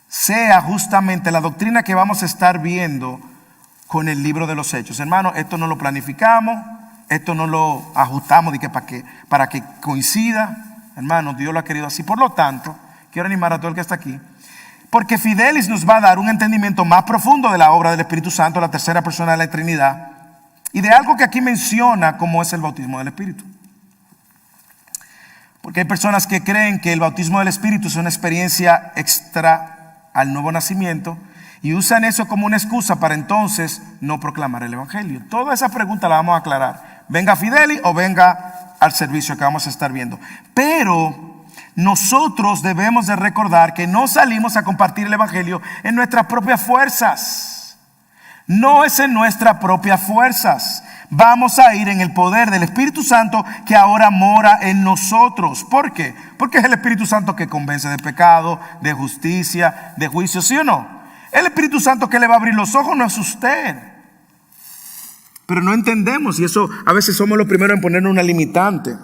sea justamente la doctrina que vamos a estar viendo con el libro de los Hechos. Hermano, esto no lo planificamos, esto no lo ajustamos para que coincida. Hermano, Dios lo ha querido así. Por lo tanto, quiero animar a todo el que está aquí, porque Fidelis nos va a dar un entendimiento más profundo de la obra del Espíritu Santo, la tercera persona de la Trinidad, y de algo que aquí menciona como es el bautismo del Espíritu. Porque hay personas que creen que el bautismo del Espíritu es una experiencia extra al nuevo nacimiento y usan eso como una excusa para entonces no proclamar el Evangelio. Toda esa pregunta la vamos a aclarar. Venga Fidelis o venga al servicio que vamos a estar viendo. Pero nosotros debemos de recordar que no salimos a compartir el Evangelio en nuestras propias fuerzas. No es en nuestras propias fuerzas. Vamos a ir en el poder del Espíritu Santo que ahora mora en nosotros. ¿Por qué? Porque es el Espíritu Santo que convence de pecado, de justicia, de juicio, ¿sí o no? El Espíritu Santo que le va a abrir los ojos no es usted. Pero no entendemos, y eso a veces somos los primeros en ponernos una limitante.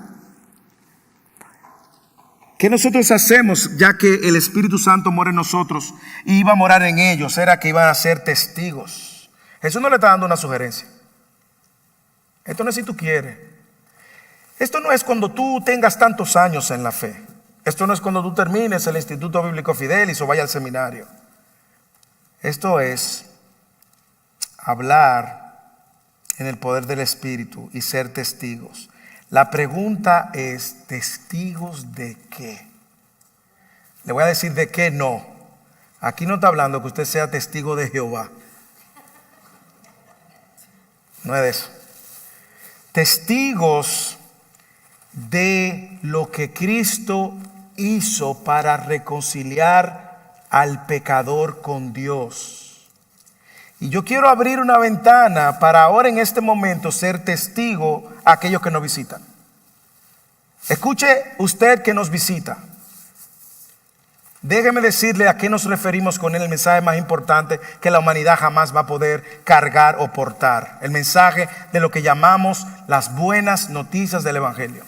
¿Qué nosotros hacemos ya que el Espíritu Santo mora en nosotros y iba a morar en ellos? Era que iban a ser testigos. Jesús no le está dando una sugerencia. Esto no es si tú quieres. Esto no es cuando tú tengas tantos años en la fe. Esto no es cuando tú termines el Instituto Bíblico Fidelis o vaya al seminario. Esto es hablar en el poder del Espíritu y ser testigos. La pregunta es, ¿testigos de qué? Le voy a decir de qué no. Aquí no está hablando que usted sea testigo de Jehová. No es de eso. Testigos de lo que Cristo hizo para reconciliar al pecador con Dios. Y yo quiero abrir una ventana para ahora en este momento ser testigo a aquellos que nos visitan. Escuche usted que nos visita. Déjeme decirle a qué nos referimos con el mensaje más importante que la humanidad jamás va a poder cargar o portar. El mensaje de lo que llamamos las buenas noticias del Evangelio.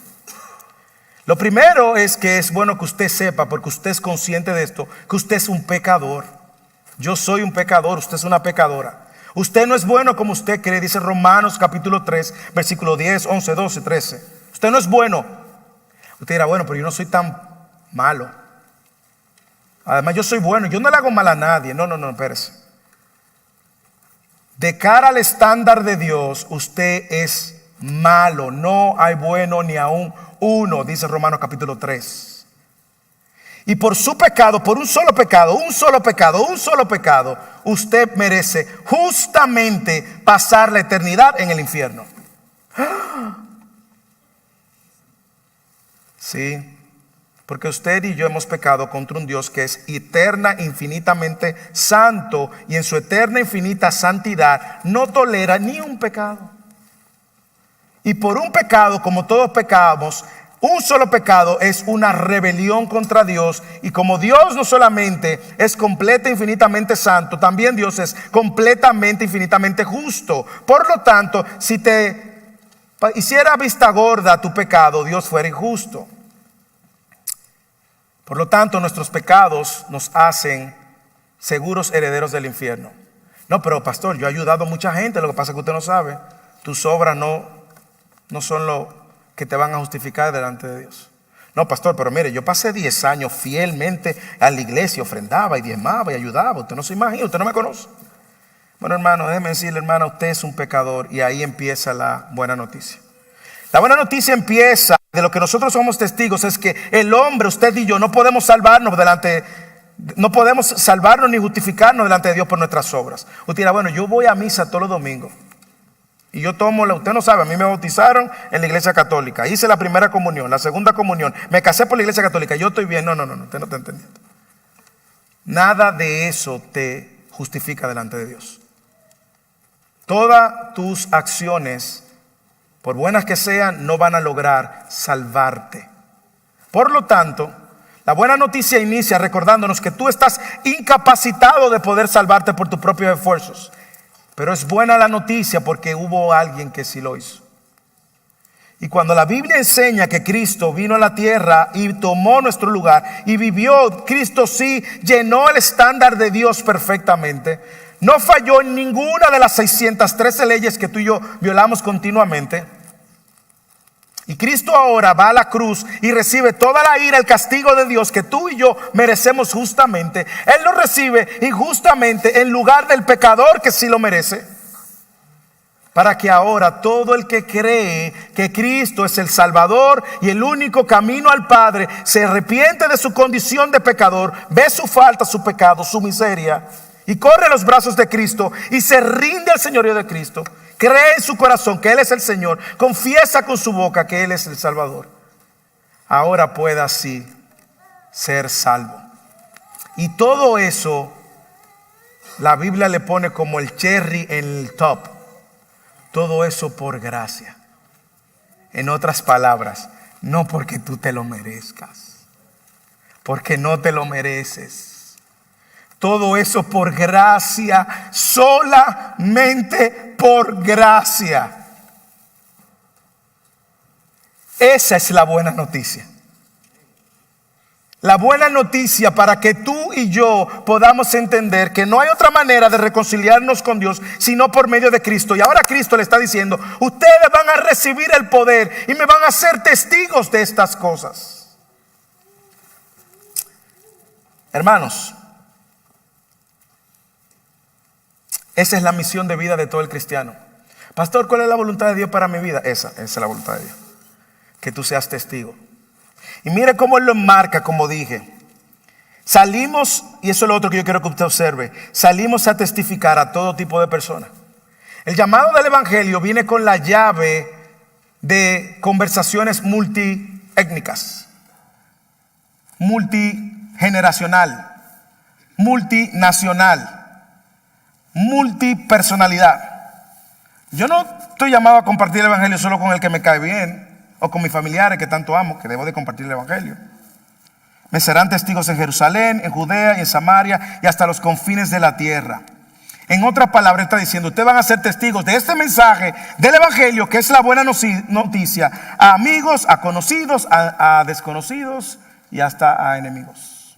Lo primero es que es bueno que usted sepa, porque usted es consciente de esto, que usted es un pecador. Yo soy un pecador, usted es una pecadora. Usted no es bueno como usted cree, dice Romanos capítulo 3, versículo 10, 11, 12, 13. Usted no es bueno. Usted dirá, bueno, pero yo no soy tan malo. Además yo soy bueno, yo no le hago mal a nadie. No, espérese. De cara al estándar de Dios, usted es malo. No hay bueno ni aún uno, dice Romanos capítulo 3. Y por su pecado, por un solo pecado, usted merece justamente pasar la eternidad en el infierno. Sí. Porque usted y yo hemos pecado contra un Dios que es eterna, infinitamente santo, y en su eterna, infinita santidad no tolera ni un pecado. Y por un pecado, como todos pecamos, Un solo pecado es una rebelión contra Dios, y como Dios no solamente es completa e infinitamente santo, también Dios es completamente infinitamente justo. Por lo tanto, si te hiciera vista gorda tu pecado, Dios fuera injusto. Por lo tanto, nuestros pecados nos hacen seguros herederos del infierno. No, pero pastor, yo he ayudado a mucha gente, lo que pasa es que usted no sabe. Tus obras no son lo que te van a justificar delante de Dios. No, pastor, pero mire, yo pasé 10 años fielmente a la iglesia, ofrendaba y diezmaba y ayudaba. Usted no se imagina, usted no me conoce. Bueno, hermano, déjeme decirle, hermano, usted es un pecador, y ahí empieza la buena noticia. La buena noticia empieza de lo que nosotros somos testigos, es que el hombre, usted y yo, no podemos salvarnos ni justificarnos delante de Dios por nuestras obras. Usted dirá, bueno, yo voy a misa todos los domingos. Y yo usted no sabe, a mí me bautizaron en la iglesia católica. Hice la primera comunión, la segunda comunión. Me casé por la iglesia católica. Yo estoy bien. No, usted no está entendiendo. Nada de eso te justifica delante de Dios. Todas tus acciones, por buenas que sean, no van a lograr salvarte. Por lo tanto, la buena noticia inicia recordándonos que tú estás incapacitado de poder salvarte por tus propios esfuerzos. Pero es buena la noticia porque hubo alguien que sí lo hizo. Y cuando la Biblia enseña que Cristo vino a la tierra y tomó nuestro lugar y vivió, Cristo sí llenó el estándar de Dios perfectamente. No falló en ninguna de las 613 leyes que tú y yo violamos continuamente. Y Cristo ahora va a la cruz y recibe toda la ira, el castigo de Dios que tú y yo merecemos justamente. Él lo recibe injustamente en lugar del pecador que sí lo merece. Para que ahora todo el que cree que Cristo es el Salvador y el único camino al Padre, se arrepiente de su condición de pecador, ve su falta, su pecado, su miseria, y corre a los brazos de Cristo y se rinde al señorío de Cristo. Cree en su corazón que Él es el Señor, confiesa con su boca que Él es el Salvador. Ahora puede así ser salvo. Y todo eso la Biblia le pone como el cherry en el top. Todo eso por gracia. En otras palabras, no porque tú te lo merezcas, porque no te lo mereces. Todo eso por gracia, solamente por gracia. Esa es la buena noticia. La buena noticia para que tú y yo podamos entender que no hay otra manera de reconciliarnos con Dios sino por medio de Cristo. Y ahora Cristo le está diciendo, ustedes van a recibir el poder y me van a ser testigos de estas cosas. Hermanos, esa es la misión de vida de todo el cristiano. Pastor, ¿cuál es la voluntad de Dios para mi vida? Esa es la voluntad de Dios. Que tú seas testigo. Y mire cómo Él lo enmarca, como dije. Salimos, y eso es lo otro que yo quiero que usted observe, salimos a testificar a todo tipo de personas. El llamado del evangelio viene con la llave de conversaciones multiétnicas, multigeneracional, multinacional, multipersonalidad. Yo no estoy llamado a compartir el evangelio solo con el que me cae bien o con mis familiares que tanto amo, que debo de compartir el evangelio. Me serán testigos en Jerusalén, en Judea y en Samaria y hasta los confines de la tierra. En otras palabras está diciendo, ustedes van a ser testigos de este mensaje del evangelio, que es la buena noticia, a amigos, a conocidos, a desconocidos y hasta a enemigos.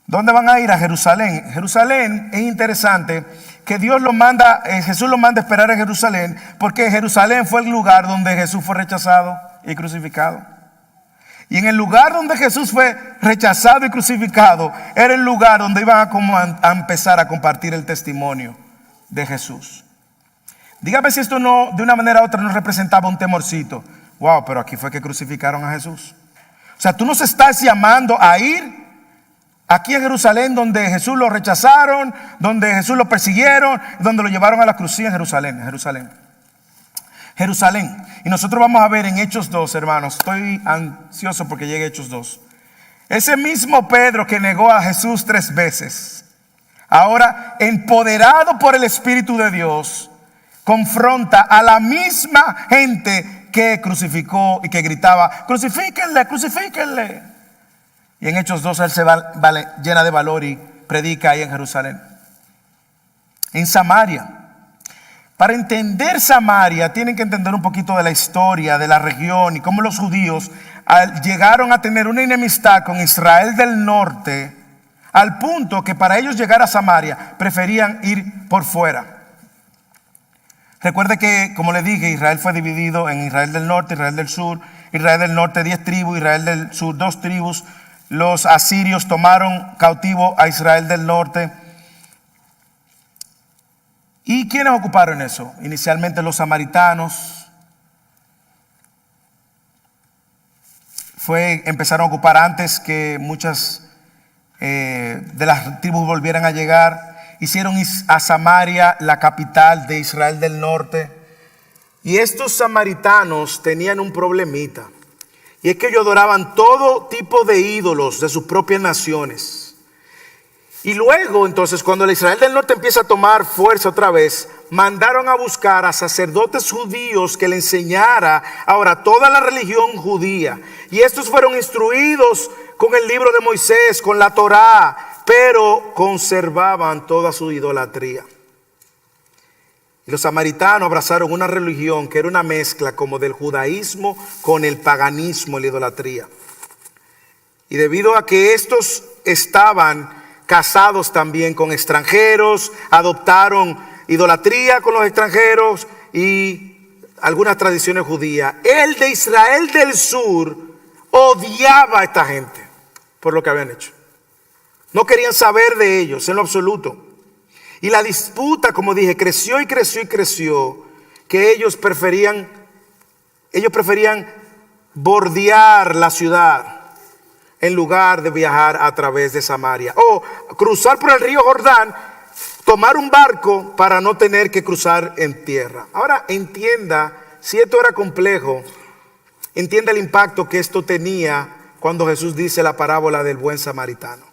¿Dónde van a ir? A Jerusalén. Jerusalén es interesante que Jesús lo manda a esperar en Jerusalén, porque Jerusalén fue el lugar donde Jesús fue rechazado y crucificado. Y en el lugar donde Jesús fue rechazado y crucificado, era el lugar donde iban a empezar a compartir el testimonio de Jesús. Dígame si esto no, de una manera u otra, nos representaba un temorcito. Wow, pero aquí fue que crucificaron a Jesús. O sea, tú nos estás llamando a ir aquí en Jerusalén, donde Jesús lo rechazaron, donde Jesús lo persiguieron, donde lo llevaron a la cruz. Sí, en Jerusalén. Y nosotros vamos a ver en Hechos 2, hermanos. Estoy ansioso porque llegue Hechos 2. Ese mismo Pedro que negó a Jesús 3 veces, ahora empoderado por el Espíritu de Dios, confronta a la misma gente que crucificó y que gritaba: crucifíquenle, crucifíquenle. Y en Hechos 2 él se llena de valor y predica ahí en Jerusalén. En Samaria. Para entender Samaria tienen que entender un poquito de la historia de la región y cómo los judíos llegaron a tener una enemistad con Israel del norte, al punto que para ellos llegar a Samaria preferían ir por fuera. Recuerde que, como les dije, Israel fue dividido en Israel del norte, Israel del sur. Israel del norte 10 tribus, Israel del sur 2 tribus. Los asirios tomaron cautivo a Israel del norte. ¿Y quiénes ocuparon eso? Inicialmente los samaritanos. Empezaron a ocupar antes que muchas de las tribus volvieran a llegar. Hicieron a Samaria la capital de Israel del norte. Y estos samaritanos tenían un problemita. Y es que ellos adoraban todo tipo de ídolos de sus propias naciones. Y luego, entonces, cuando el Israel del norte empieza a tomar fuerza otra vez, mandaron a buscar a sacerdotes judíos que le enseñara ahora toda la religión judía. Y estos fueron instruidos con el libro de Moisés, con la Torá, pero conservaban toda su idolatría. Y los samaritanos abrazaron una religión que era una mezcla como del judaísmo con el paganismo y la idolatría. Y debido a que estos estaban casados también con extranjeros, adoptaron idolatría con los extranjeros y algunas tradiciones judías. El de Israel del sur odiaba a esta gente por lo que habían hecho. No querían saber de ellos en lo absoluto. Y la disputa, como dije, creció y creció y creció, que ellos preferían bordear la ciudad en lugar de viajar a través de Samaria. O cruzar por el río Jordán, tomar un barco para no tener que cruzar en tierra. Ahora entienda, si esto era complejo, entienda el impacto que esto tenía cuando Jesús dice la parábola del buen samaritano.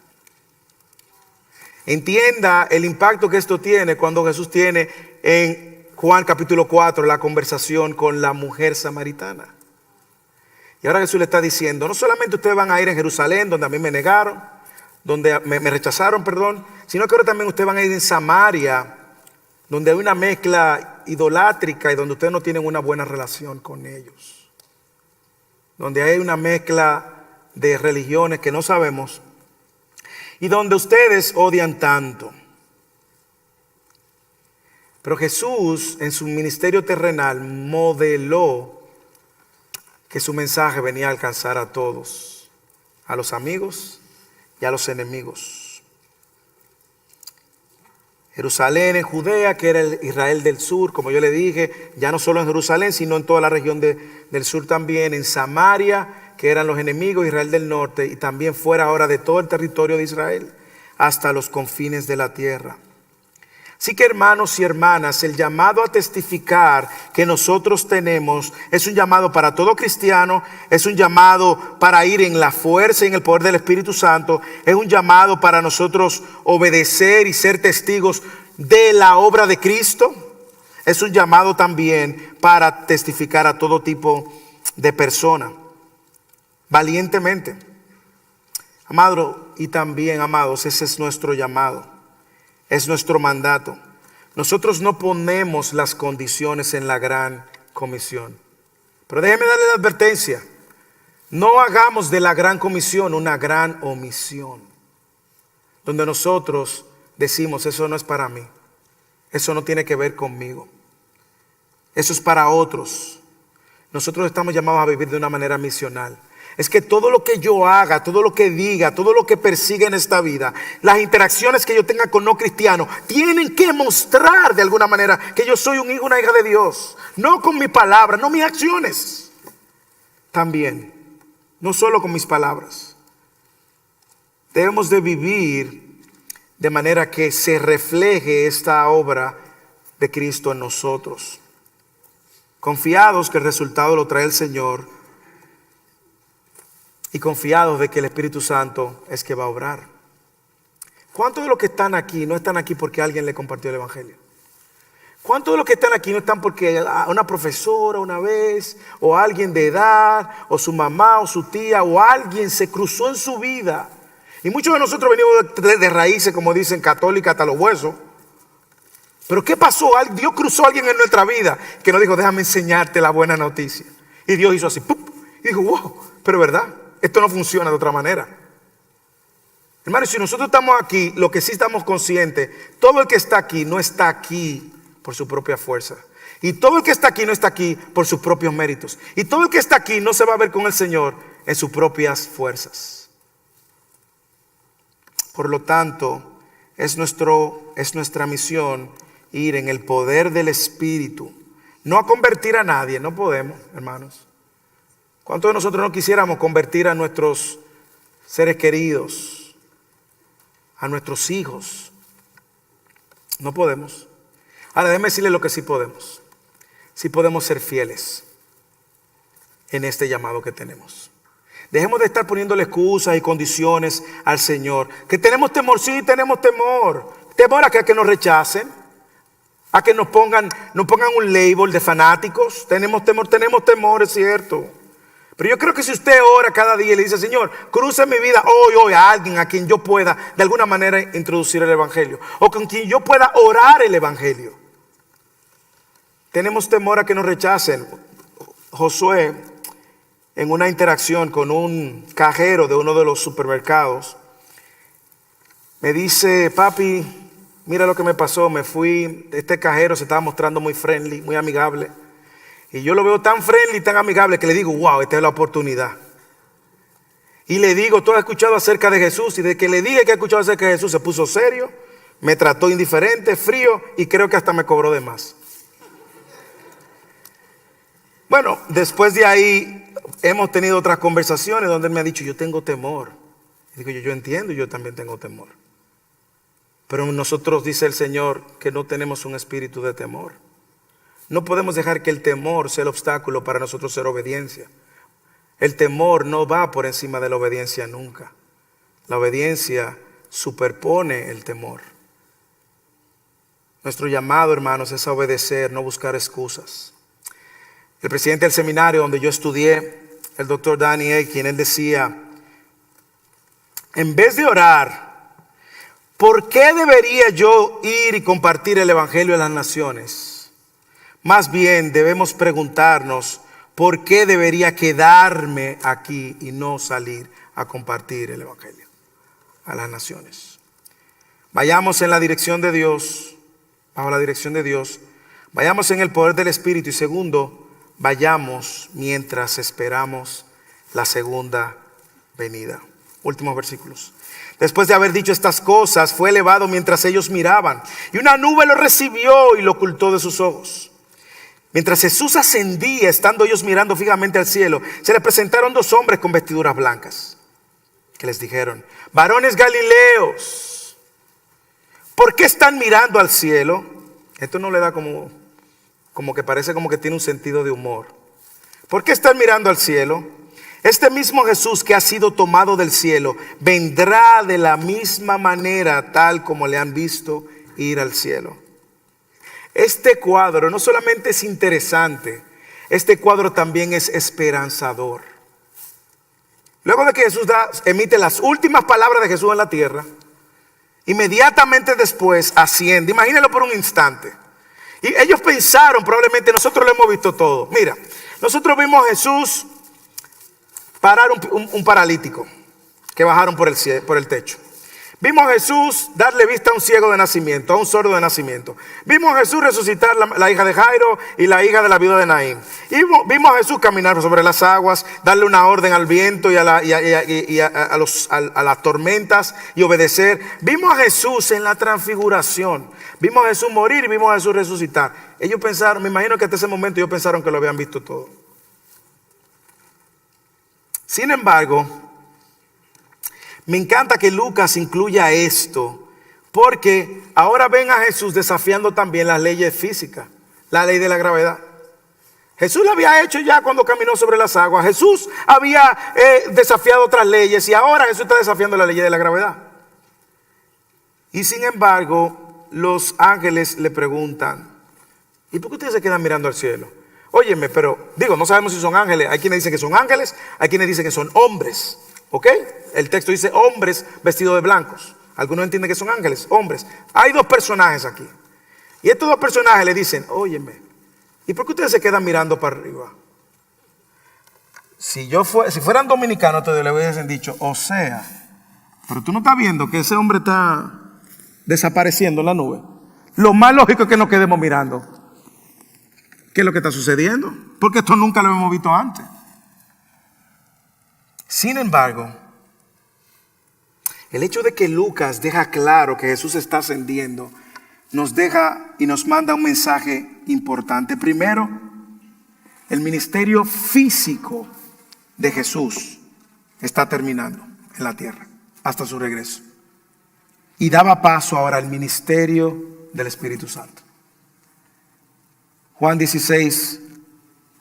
Entienda el impacto que esto tiene cuando Jesús tiene en Juan capítulo 4 la conversación con la mujer samaritana. Y ahora Jesús le está diciendo: no solamente ustedes van a ir en Jerusalén, donde a mí me negaron, donde me rechazaron, sino que ahora también ustedes van a ir en Samaria, donde hay una mezcla idolátrica y donde ustedes no tienen una buena relación con ellos. Donde hay una mezcla de religiones que no sabemos y donde ustedes odian tanto. Pero Jesús en su ministerio terrenal modeló que su mensaje venía a alcanzar a todos, a los amigos y a los enemigos. Jerusalén en Judea, que era el Israel del sur, como yo le dije, ya no solo en Jerusalén, sino en toda la región del sur también, en Samaria, que eran los enemigos de Israel del norte, y también fuera ahora de todo el territorio de Israel, hasta los confines de la tierra. Así que, hermanos y hermanas, el llamado a testificar que nosotros tenemos es un llamado para todo cristiano, es un llamado para ir en la fuerza y en el poder del Espíritu Santo, es un llamado para nosotros obedecer y ser testigos de la obra de Cristo, es un llamado también para testificar a todo tipo de persona, valientemente. Amado, y también, amados, ese es nuestro llamado. Es nuestro mandato. Nosotros no ponemos las condiciones en la gran comisión. Pero déjeme darle la advertencia. No hagamos de la gran comisión una gran omisión, donde nosotros decimos: eso no es para mí, eso no tiene que ver conmigo, eso es para otros. Nosotros estamos llamados a vivir de una manera misional. Es que todo lo que yo haga, todo lo que diga, todo lo que persiga en esta vida, las interacciones que yo tenga con no cristianos, tienen que mostrar de alguna manera que yo soy un hijo, una hija de Dios. No con mis palabras, no mis acciones. También, no solo con mis palabras. Debemos de vivir de manera que se refleje esta obra de Cristo en nosotros. Confiados que el resultado lo trae el Señor. Y confiados de que el Espíritu Santo es que va a obrar. ¿Cuántos de los que están aquí no están aquí porque alguien le compartió el Evangelio? ¿Cuántos de los que están aquí no están porque una profesora una vez, o alguien de edad, o su mamá, o su tía, o alguien se cruzó en su vida? Y muchos de nosotros venimos de raíces, como dicen, católicas hasta los huesos. Pero ¿qué pasó? Dios cruzó a alguien en nuestra vida que nos dijo, déjame enseñarte la buena noticia. Y Dios hizo así, ¡pup! Y dijo, wow, pero verdad, esto no funciona de otra manera. Hermano, si nosotros estamos aquí, lo que sí estamos conscientes, todo el que está aquí no está aquí por su propia fuerza. Y todo el que está aquí no está aquí por sus propios méritos. Y todo el que está aquí no se va a ver con el Señor en sus propias fuerzas. Por lo tanto, es nuestra misión ir en el poder del Espíritu. No a convertir a nadie, no podemos, hermanos. ¿Cuántos de nosotros no quisiéramos convertir a nuestros seres queridos, a nuestros hijos? No podemos. Ahora déjeme decirle lo que sí podemos. Sí podemos ser fieles en este llamado que tenemos. Dejemos de estar poniéndole excusas y condiciones al Señor. Que tenemos temor, sí tenemos temor. Temor a que nos rechacen, a que nos pongan un label de fanáticos. Tenemos temor, es cierto. Pero yo creo que si usted ora cada día y le dice, Señor, cruza en mi vida hoy a alguien a quien yo pueda de alguna manera introducir el Evangelio, o con quien yo pueda orar el Evangelio. Tenemos temor a que nos rechacen. Josué, en una interacción con un cajero de uno de los supermercados, me dice, papi, mira lo que me pasó, me fui, este cajero se estaba mostrando muy friendly, muy amigable. Y yo lo veo tan friendly, tan amigable que le digo, wow, esta es la oportunidad. Y le digo, ¿tú has escuchado acerca de Jesús? Y de que le dije que he escuchado acerca de Jesús, se puso serio, me trató indiferente, frío y creo que hasta me cobró de más. Bueno, después de ahí hemos tenido otras conversaciones donde él me ha dicho, yo tengo temor. Y digo, yo entiendo, yo también tengo temor. Pero nosotros, dice el Señor, que no tenemos un espíritu de temor. No podemos dejar que el temor sea el obstáculo para nosotros ser obediencia. El temor no va por encima de la obediencia nunca. La obediencia superpone el temor. Nuestro llamado, hermanos, es a obedecer, no buscar excusas. El presidente del seminario donde yo estudié, el doctor Danny Akin, él decía, en vez de orar, ¿por qué debería yo ir y compartir el Evangelio a las naciones? Más bien debemos preguntarnos, ¿por qué debería quedarme aquí y no salir a compartir el Evangelio a las naciones? Vayamos en la dirección de Dios, bajo la dirección de Dios. Vayamos en el poder del Espíritu. Y segundo, vayamos mientras esperamos la segunda venida. Últimos versículos. Después de haber dicho estas cosas, fue elevado mientras ellos miraban, y una nube lo recibió y lo ocultó de sus ojos. Mientras Jesús ascendía, estando ellos mirando fijamente al cielo, se les presentaron dos hombres con vestiduras blancas, que les dijeron, varones galileos, ¿por qué están mirando al cielo? Esto no le da como que parece como que tiene un sentido de humor. ¿Por qué están mirando al cielo? Este mismo Jesús que ha sido tomado del cielo vendrá de la misma manera tal como le han visto ir al cielo. Este cuadro no solamente es interesante, este cuadro también es esperanzador. Luego de que Jesús emite las últimas palabras de Jesús en la tierra, inmediatamente después asciende. Imagínenlo por un instante. Y ellos pensaron, probablemente nosotros lo hemos visto todo. Mira, nosotros vimos a Jesús parar un paralítico que bajaron por el techo. Vimos a Jesús darle vista a un ciego de nacimiento, a un sordo de nacimiento. Vimos a Jesús resucitar la hija de Jairo y la hija de la viuda de Naín. Y vimos a Jesús caminar sobre las aguas, darle una orden al viento y a las tormentas y obedecer. Vimos a Jesús en la transfiguración. Vimos a Jesús morir y vimos a Jesús resucitar. Ellos pensaron, me imagino que hasta ese momento ellos pensaron que lo habían visto todo. Sin embargo, me encanta que Lucas incluya esto, porque ahora ven a Jesús desafiando también las leyes físicas, la ley de la gravedad. Jesús lo había hecho ya cuando caminó sobre las aguas. Jesús había desafiado otras leyes y ahora Jesús está desafiando la ley de la gravedad. Y sin embargo, los ángeles le preguntan, ¿Y por qué ustedes se quedan mirando al cielo? Óyeme, pero digo, no sabemos si son ángeles. Hay quienes dicen que son ángeles, hay quienes dicen que son hombres. ¿Ok? El texto dice hombres vestidos de blancos. Algunos entienden que son ángeles, hombres. Hay dos personajes aquí. Y estos dos personajes le dicen, óyeme, ¿y por qué ustedes se quedan mirando para arriba? Si fueran dominicanos, te le hubiesen dicho, o sea, pero tú no estás viendo que ese hombre está desapareciendo en la nube. Lo más lógico es que nos quedemos mirando. ¿Qué es lo que está sucediendo? Porque esto nunca lo hemos visto antes. Sin embargo, el hecho de que Lucas deja claro que Jesús está ascendiendo, nos deja y nos manda un mensaje importante. Primero, el ministerio físico de Jesús está terminando en la tierra hasta su regreso. Y daba paso ahora al ministerio del Espíritu Santo. Juan 16,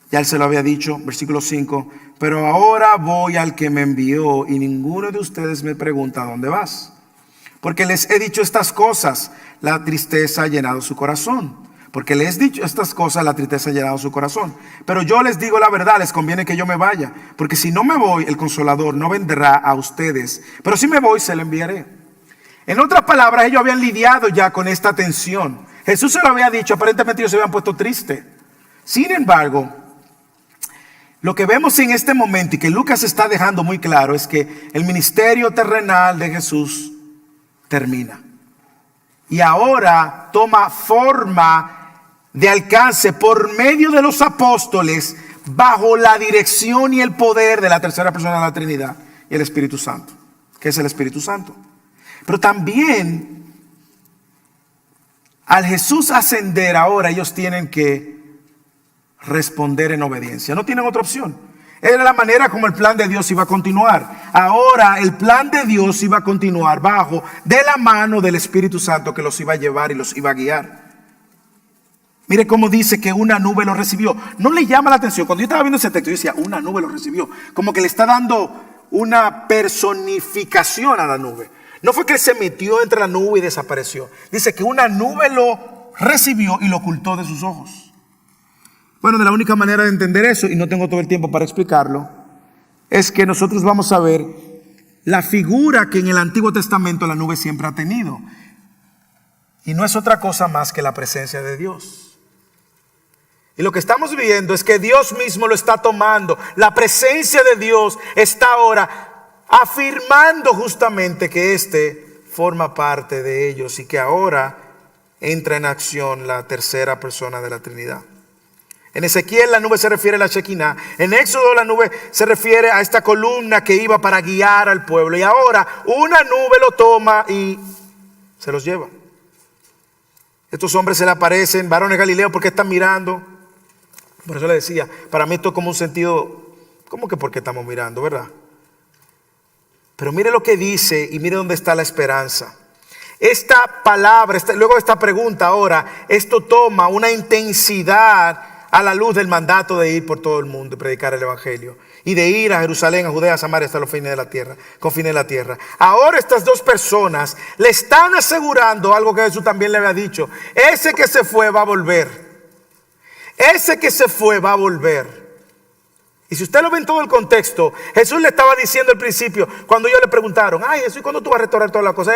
ya él se lo había dicho, versículo 5. Pero ahora voy al que me envió y ninguno de ustedes me pregunta ¿dónde vas? Porque les he dicho estas cosas, la tristeza ha llenado su corazón. Porque les he dicho estas cosas, la tristeza ha llenado su corazón. Pero yo les digo la verdad, les conviene que yo me vaya. Porque si no me voy, el Consolador no vendrá a ustedes. Pero si me voy, se lo enviaré. En otras palabras, ellos habían lidiado ya con esta tensión. Jesús se lo había dicho, aparentemente ellos se habían puesto tristes. Sin embargo, lo que vemos en este momento y que Lucas está dejando muy claro es que el ministerio terrenal de Jesús termina. Y ahora toma forma de alcance por medio de los apóstoles bajo la dirección y el poder de la tercera persona de la Trinidad y el Espíritu Santo, que es el Espíritu Santo. Pero también al Jesús ascender ahora ellos tienen que responder en obediencia. No tienen otra opción. Era la manera como el plan de Dios iba a continuar. Ahora el plan de Dios iba a continuar bajo de la mano del Espíritu Santo que los iba a llevar y los iba a guiar. Mire cómo dice que una nube lo recibió. ¿No le llama la atención? Cuando yo estaba viendo ese texto, yo decía, una nube lo recibió. Como que le está dando una personificación a la nube. No fue que él se metió entre la nube y desapareció. Dice que una nube lo recibió y lo ocultó de sus ojos. Bueno, de la única manera de entender eso, y no tengo todo el tiempo para explicarlo, es que nosotros vamos a ver la figura que en el Antiguo Testamento la nube siempre ha tenido. Y no es otra cosa más que la presencia de Dios. Y lo que estamos viendo es que Dios mismo lo está tomando. La presencia de Dios está ahora afirmando justamente que éste forma parte de ellos y que ahora entra en acción la tercera persona de la Trinidad. En Ezequiel la nube se refiere a la Shekinah. En Éxodo la nube se refiere a esta columna que iba para guiar al pueblo. Y ahora una nube lo toma y se los lleva. Estos hombres se le aparecen, varones Galileo, porque están mirando. Por eso le decía, para mí esto es como un sentido, ¿cómo que por qué estamos mirando, verdad? Pero mire lo que dice y mire dónde está la esperanza. Esta palabra, luego de esta pregunta ahora, esto toma una intensidad a la luz del mandato de ir por todo el mundo y predicar el Evangelio. Y de ir a Jerusalén, a Judea, a Samaria, hasta los fines de la tierra, confines de la tierra. Ahora estas dos personas le están asegurando algo que Jesús también le había dicho. Ese que se fue va a volver. Ese que se fue va a volver. Y si usted lo ve en todo el contexto, Jesús le estaba diciendo al principio, cuando ellos le preguntaron, ay Jesús, ¿cuándo tú vas a restaurar todas las cosas?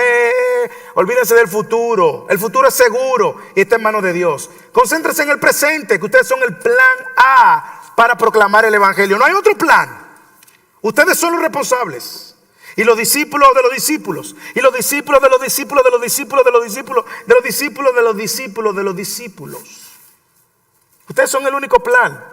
Olvídense del futuro, el futuro es seguro y está en manos de Dios. Concéntrense en el presente, que ustedes son el plan A para proclamar el Evangelio. No hay otro plan. Ustedes son los responsables. Y los discípulos de los discípulos. Y los discípulos de los discípulos de los discípulos de los discípulos de los discípulos de los discípulos de los discípulos. Ustedes son el único plan.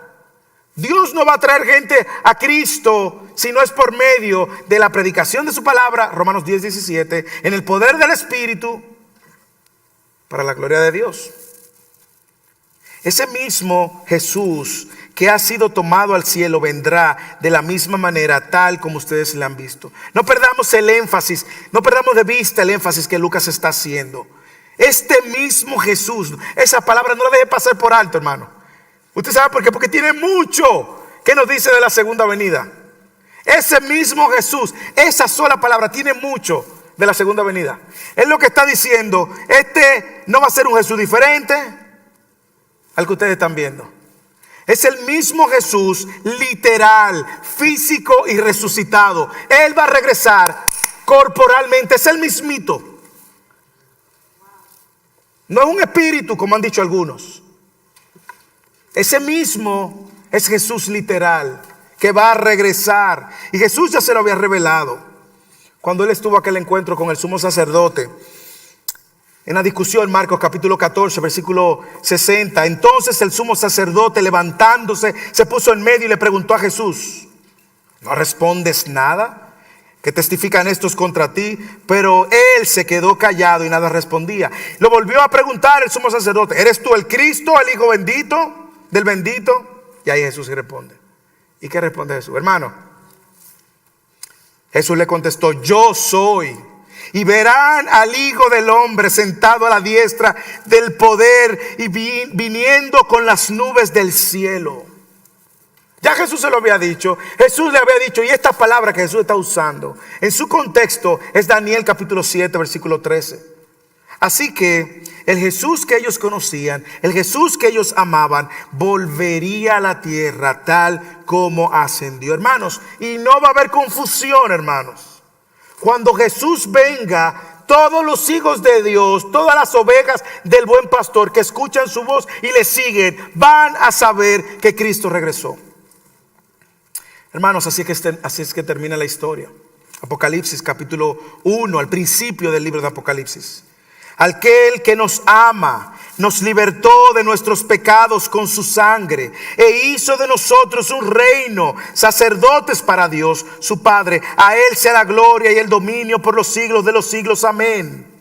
Dios no va a traer gente a Cristo si no es por medio de la predicación de su palabra, Romanos 10:17, en el poder del Espíritu, para la gloria de Dios. Ese mismo Jesús que ha sido tomado al cielo vendrá de la misma manera, tal como ustedes le han visto. No perdamos el énfasis, no perdamos de vista el énfasis que Lucas está haciendo. Este mismo Jesús, esa palabra no la deje pasar por alto, hermano. ¿Usted sabe por qué? Porque tiene mucho que nos dice de la segunda venida. Ese mismo Jesús, esa sola palabra tiene mucho de la segunda venida. Es lo que está diciendo. Este no va a ser un Jesús diferente al que ustedes están viendo. Es el mismo Jesús, literal, físico y resucitado. Él va a regresar corporalmente, es el mismito. No es un espíritu, como han dicho algunos. Ese mismo es Jesús literal, que va a regresar. Y Jesús ya se lo había revelado cuando él estuvo aquel encuentro con el sumo sacerdote. En la discusión, Marcos capítulo 14, versículo 60. Entonces el sumo sacerdote, levantándose, se puso en medio y le preguntó a Jesús: ¿no respondes nada? ¿Qué testifican estos contra ti? Pero él se quedó callado y nada respondía. Lo volvió a preguntar el sumo sacerdote: ¿eres tú el Cristo, el Hijo bendito del bendito? Y ahí Jesús responde. ¿Y qué responde Jesús? Hermano, Jesús le contestó: yo soy. Y verán al Hijo del Hombre sentado a la diestra del poder y viniendo con las nubes del cielo. Ya Jesús se lo había dicho. Jesús le había dicho, y esta palabra que Jesús está usando en su contexto es Daniel capítulo 7 versículo 13. Así que el Jesús que ellos conocían, el Jesús que ellos amaban, volvería a la tierra tal como ascendió. Hermanos, y no va a haber confusión, hermanos. Cuando Jesús venga, todos los hijos de Dios, todas las ovejas del buen pastor que escuchan su voz y le siguen, van a saber que Cristo regresó. Hermanos, así es que termina la historia. Apocalipsis capítulo 1, al principio del libro de Apocalipsis. Aquel que nos ama, nos libertó de nuestros pecados con su sangre e hizo de nosotros un reino, sacerdotes para Dios, su Padre. A Él sea la gloria y el dominio por los siglos de los siglos. Amén.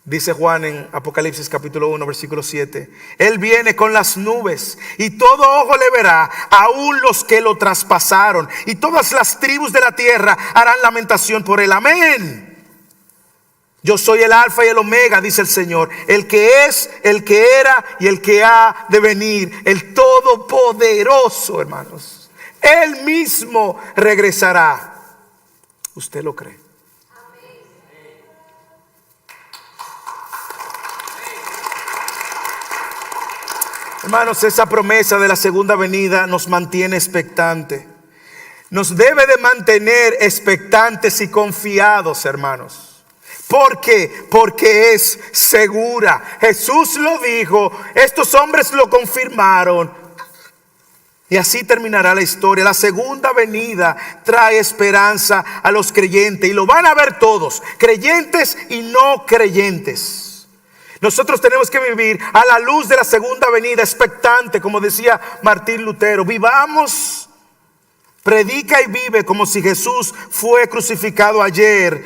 Dice Juan en Apocalipsis capítulo 1 versículo 7. Él viene con las nubes y todo ojo le verá, aún los que lo traspasaron, y todas las tribus de la tierra harán lamentación por él. Amén. Yo soy el alfa y el omega, dice el Señor, el que es, el que era y el que ha de venir, el todopoderoso, hermanos. Él mismo regresará. ¿Usted lo cree? Hermanos, esa promesa de la segunda venida nos mantiene expectantes. Nos debe de mantener expectantes y confiados, hermanos. ¿Por qué? Porque es segura. Jesús lo dijo, estos hombres lo confirmaron. Y así terminará la historia. La segunda venida trae esperanza a los creyentes. Y lo van a ver todos, creyentes y no creyentes. Nosotros tenemos que vivir a la luz de la segunda venida, expectante, como decía Martín Lutero. Vivamos. Predica y vive como si Jesús fue crucificado ayer,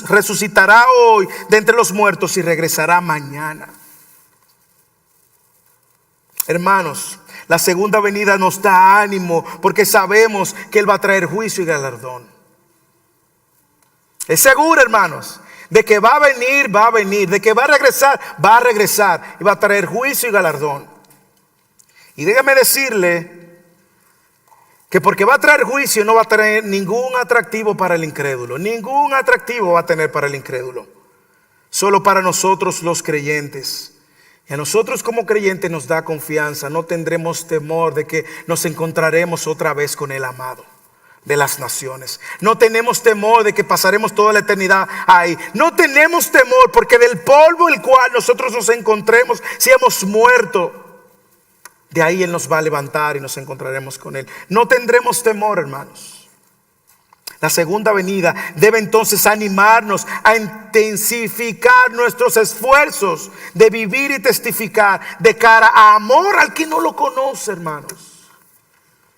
resucitará hoy de entre los muertos y regresará mañana. Hermanos, la segunda venida nos da ánimo porque sabemos que Él va a traer juicio y galardón. Es seguro, hermanos, de que va a venir, de que va a regresar y va a traer juicio y galardón. Y déjame decirle que porque va a traer juicio no va a traer ningún atractivo para el incrédulo. Ningún atractivo va a tener para el incrédulo. Solo para nosotros los creyentes. Y a nosotros como creyentes nos da confianza. No tendremos temor de que nos encontraremos otra vez con el amado de las naciones. No tenemos temor de que pasaremos toda la eternidad ahí. No tenemos temor porque del polvo el cual nosotros nos encontremos, si hemos muerto, de ahí Él nos va a levantar y nos encontraremos con Él. No tendremos temor, hermanos. La segunda venida debe entonces animarnos a intensificar nuestros esfuerzos de vivir y testificar de cara a amor al que no lo conoce, hermanos.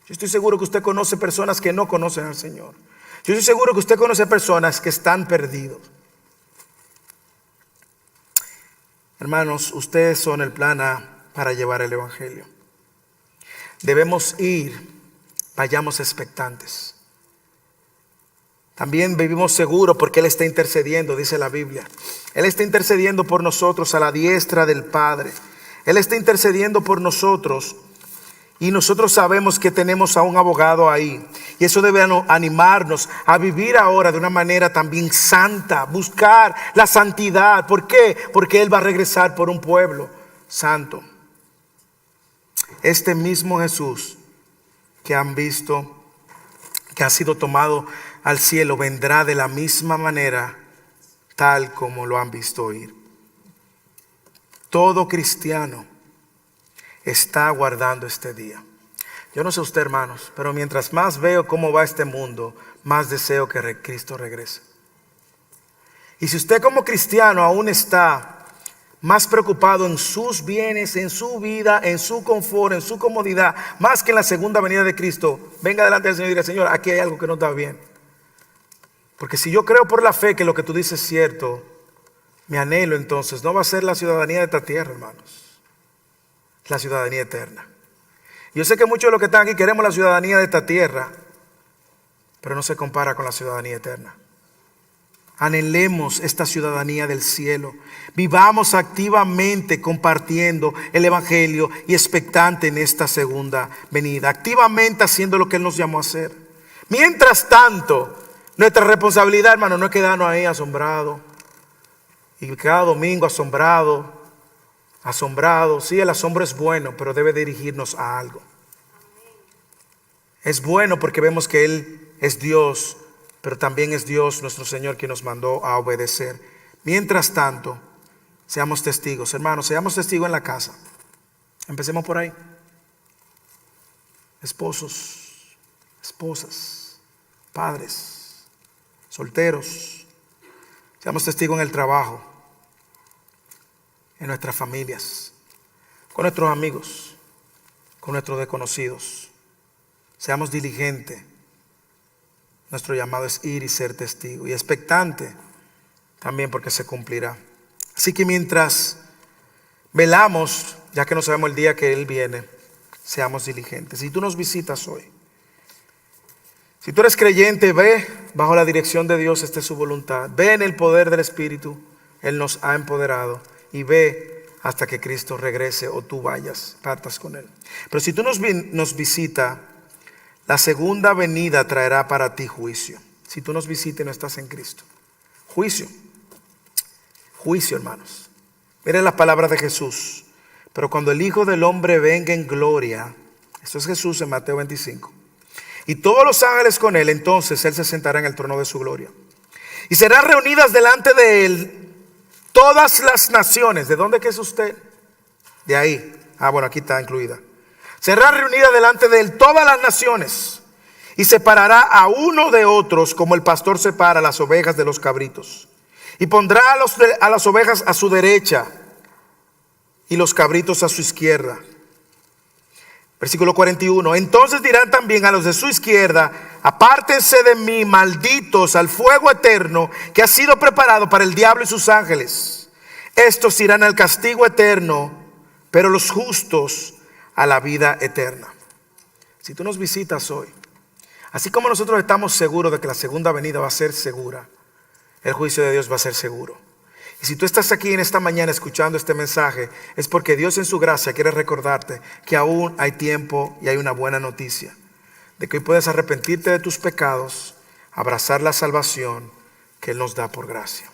Yo estoy seguro que usted conoce personas que no conocen al Señor. Yo estoy seguro que usted conoce personas que están perdidos. Hermanos, ustedes son el plan A para llevar el evangelio. Debemos ir, vayamos expectantes. También vivimos seguros porque Él está intercediendo, dice la Biblia. Él está intercediendo por nosotros a la diestra del Padre. Él está intercediendo por nosotros y nosotros sabemos que tenemos a un abogado ahí. Y eso debe animarnos a vivir ahora de una manera también santa, buscar la santidad. ¿Por qué? Porque Él va a regresar por un pueblo santo. este mismo Jesús que han visto, que ha sido tomado al cielo, vendrá de la misma manera, tal como lo han visto ir. Todo cristiano está aguardando este día. Yo no sé usted, hermanos, pero mientras más veo cómo va este mundo, más deseo que Cristo regrese. Y si usted como cristiano aún está más preocupado en sus bienes, en su vida, en su confort, en su comodidad, más que en la segunda venida de Cristo, venga delante del Señor y diga: Señor, aquí hay algo que no está bien. Porque si yo creo por la fe que lo que tú dices es cierto, mi anhelo entonces no va a ser la ciudadanía de esta tierra, hermanos, la ciudadanía eterna. Yo sé que muchos de los que están aquí queremos la ciudadanía de esta tierra, pero no se compara con la ciudadanía eterna. Anhelemos esta ciudadanía del cielo. Vivamos activamente compartiendo el evangelio y expectante en esta segunda venida. Activamente haciendo lo que Él nos llamó a hacer. Mientras tanto, nuestra responsabilidad, hermano, no es quedarnos ahí asombrados. Y cada domingo asombrado. Sí, el asombro es bueno, pero debe dirigirnos a algo. Es bueno porque vemos que Él es Dios, pero también es Dios nuestro Señor quien nos mandó a obedecer. Mientras tanto, seamos testigos, hermanos, seamos testigos en la casa. Empecemos por ahí. Esposos, esposas, padres, solteros. Seamos testigos en el trabajo, en nuestras familias, con nuestros amigos, con nuestros desconocidos. Seamos diligentes. Nuestro llamado es ir y ser testigo, y expectante también, porque se cumplirá. Así que mientras velamos, ya que no sabemos el día que Él viene, seamos diligentes. Si tú nos visitas hoy, si tú eres creyente, ve bajo la dirección de Dios, esta es su voluntad. Ve en el poder del Espíritu, Él nos ha empoderado, y ve hasta que Cristo regrese o tú vayas, partas con Él. Pero si tú nos visitas, la segunda venida traerá para ti juicio. Si tú nos visitas y no estás en Cristo. Juicio. Juicio, hermanos. Miren las palabras de Jesús. Pero cuando el Hijo del Hombre venga en gloria, esto es Jesús en Mateo 25, y todos los ángeles con Él, entonces Él se sentará en el trono de su gloria. Y serán reunidas delante de Él todas las naciones. ¿De dónde que es usted? De ahí. Bueno, aquí está incluida. Será reunida delante de Él todas las naciones, y separará a uno de otros como el pastor separa las ovejas de los cabritos. Y pondrá a las ovejas a su derecha y los cabritos a su izquierda. Versículo 41. Entonces dirán también a los de su izquierda: apártense de mí, malditos, al fuego eterno que ha sido preparado para el diablo y sus ángeles. Estos irán al castigo eterno, pero los justos a la vida eterna. Si tú nos visitas hoy, así como nosotros estamos seguros de que la segunda venida va a ser segura, el juicio de Dios va a ser seguro. Y si tú estás aquí en esta mañana escuchando este mensaje, es porque Dios en su gracia quiere recordarte que aún hay tiempo y hay una buena noticia, de que hoy puedes arrepentirte de tus pecados, abrazar la salvación que Él nos da por gracia.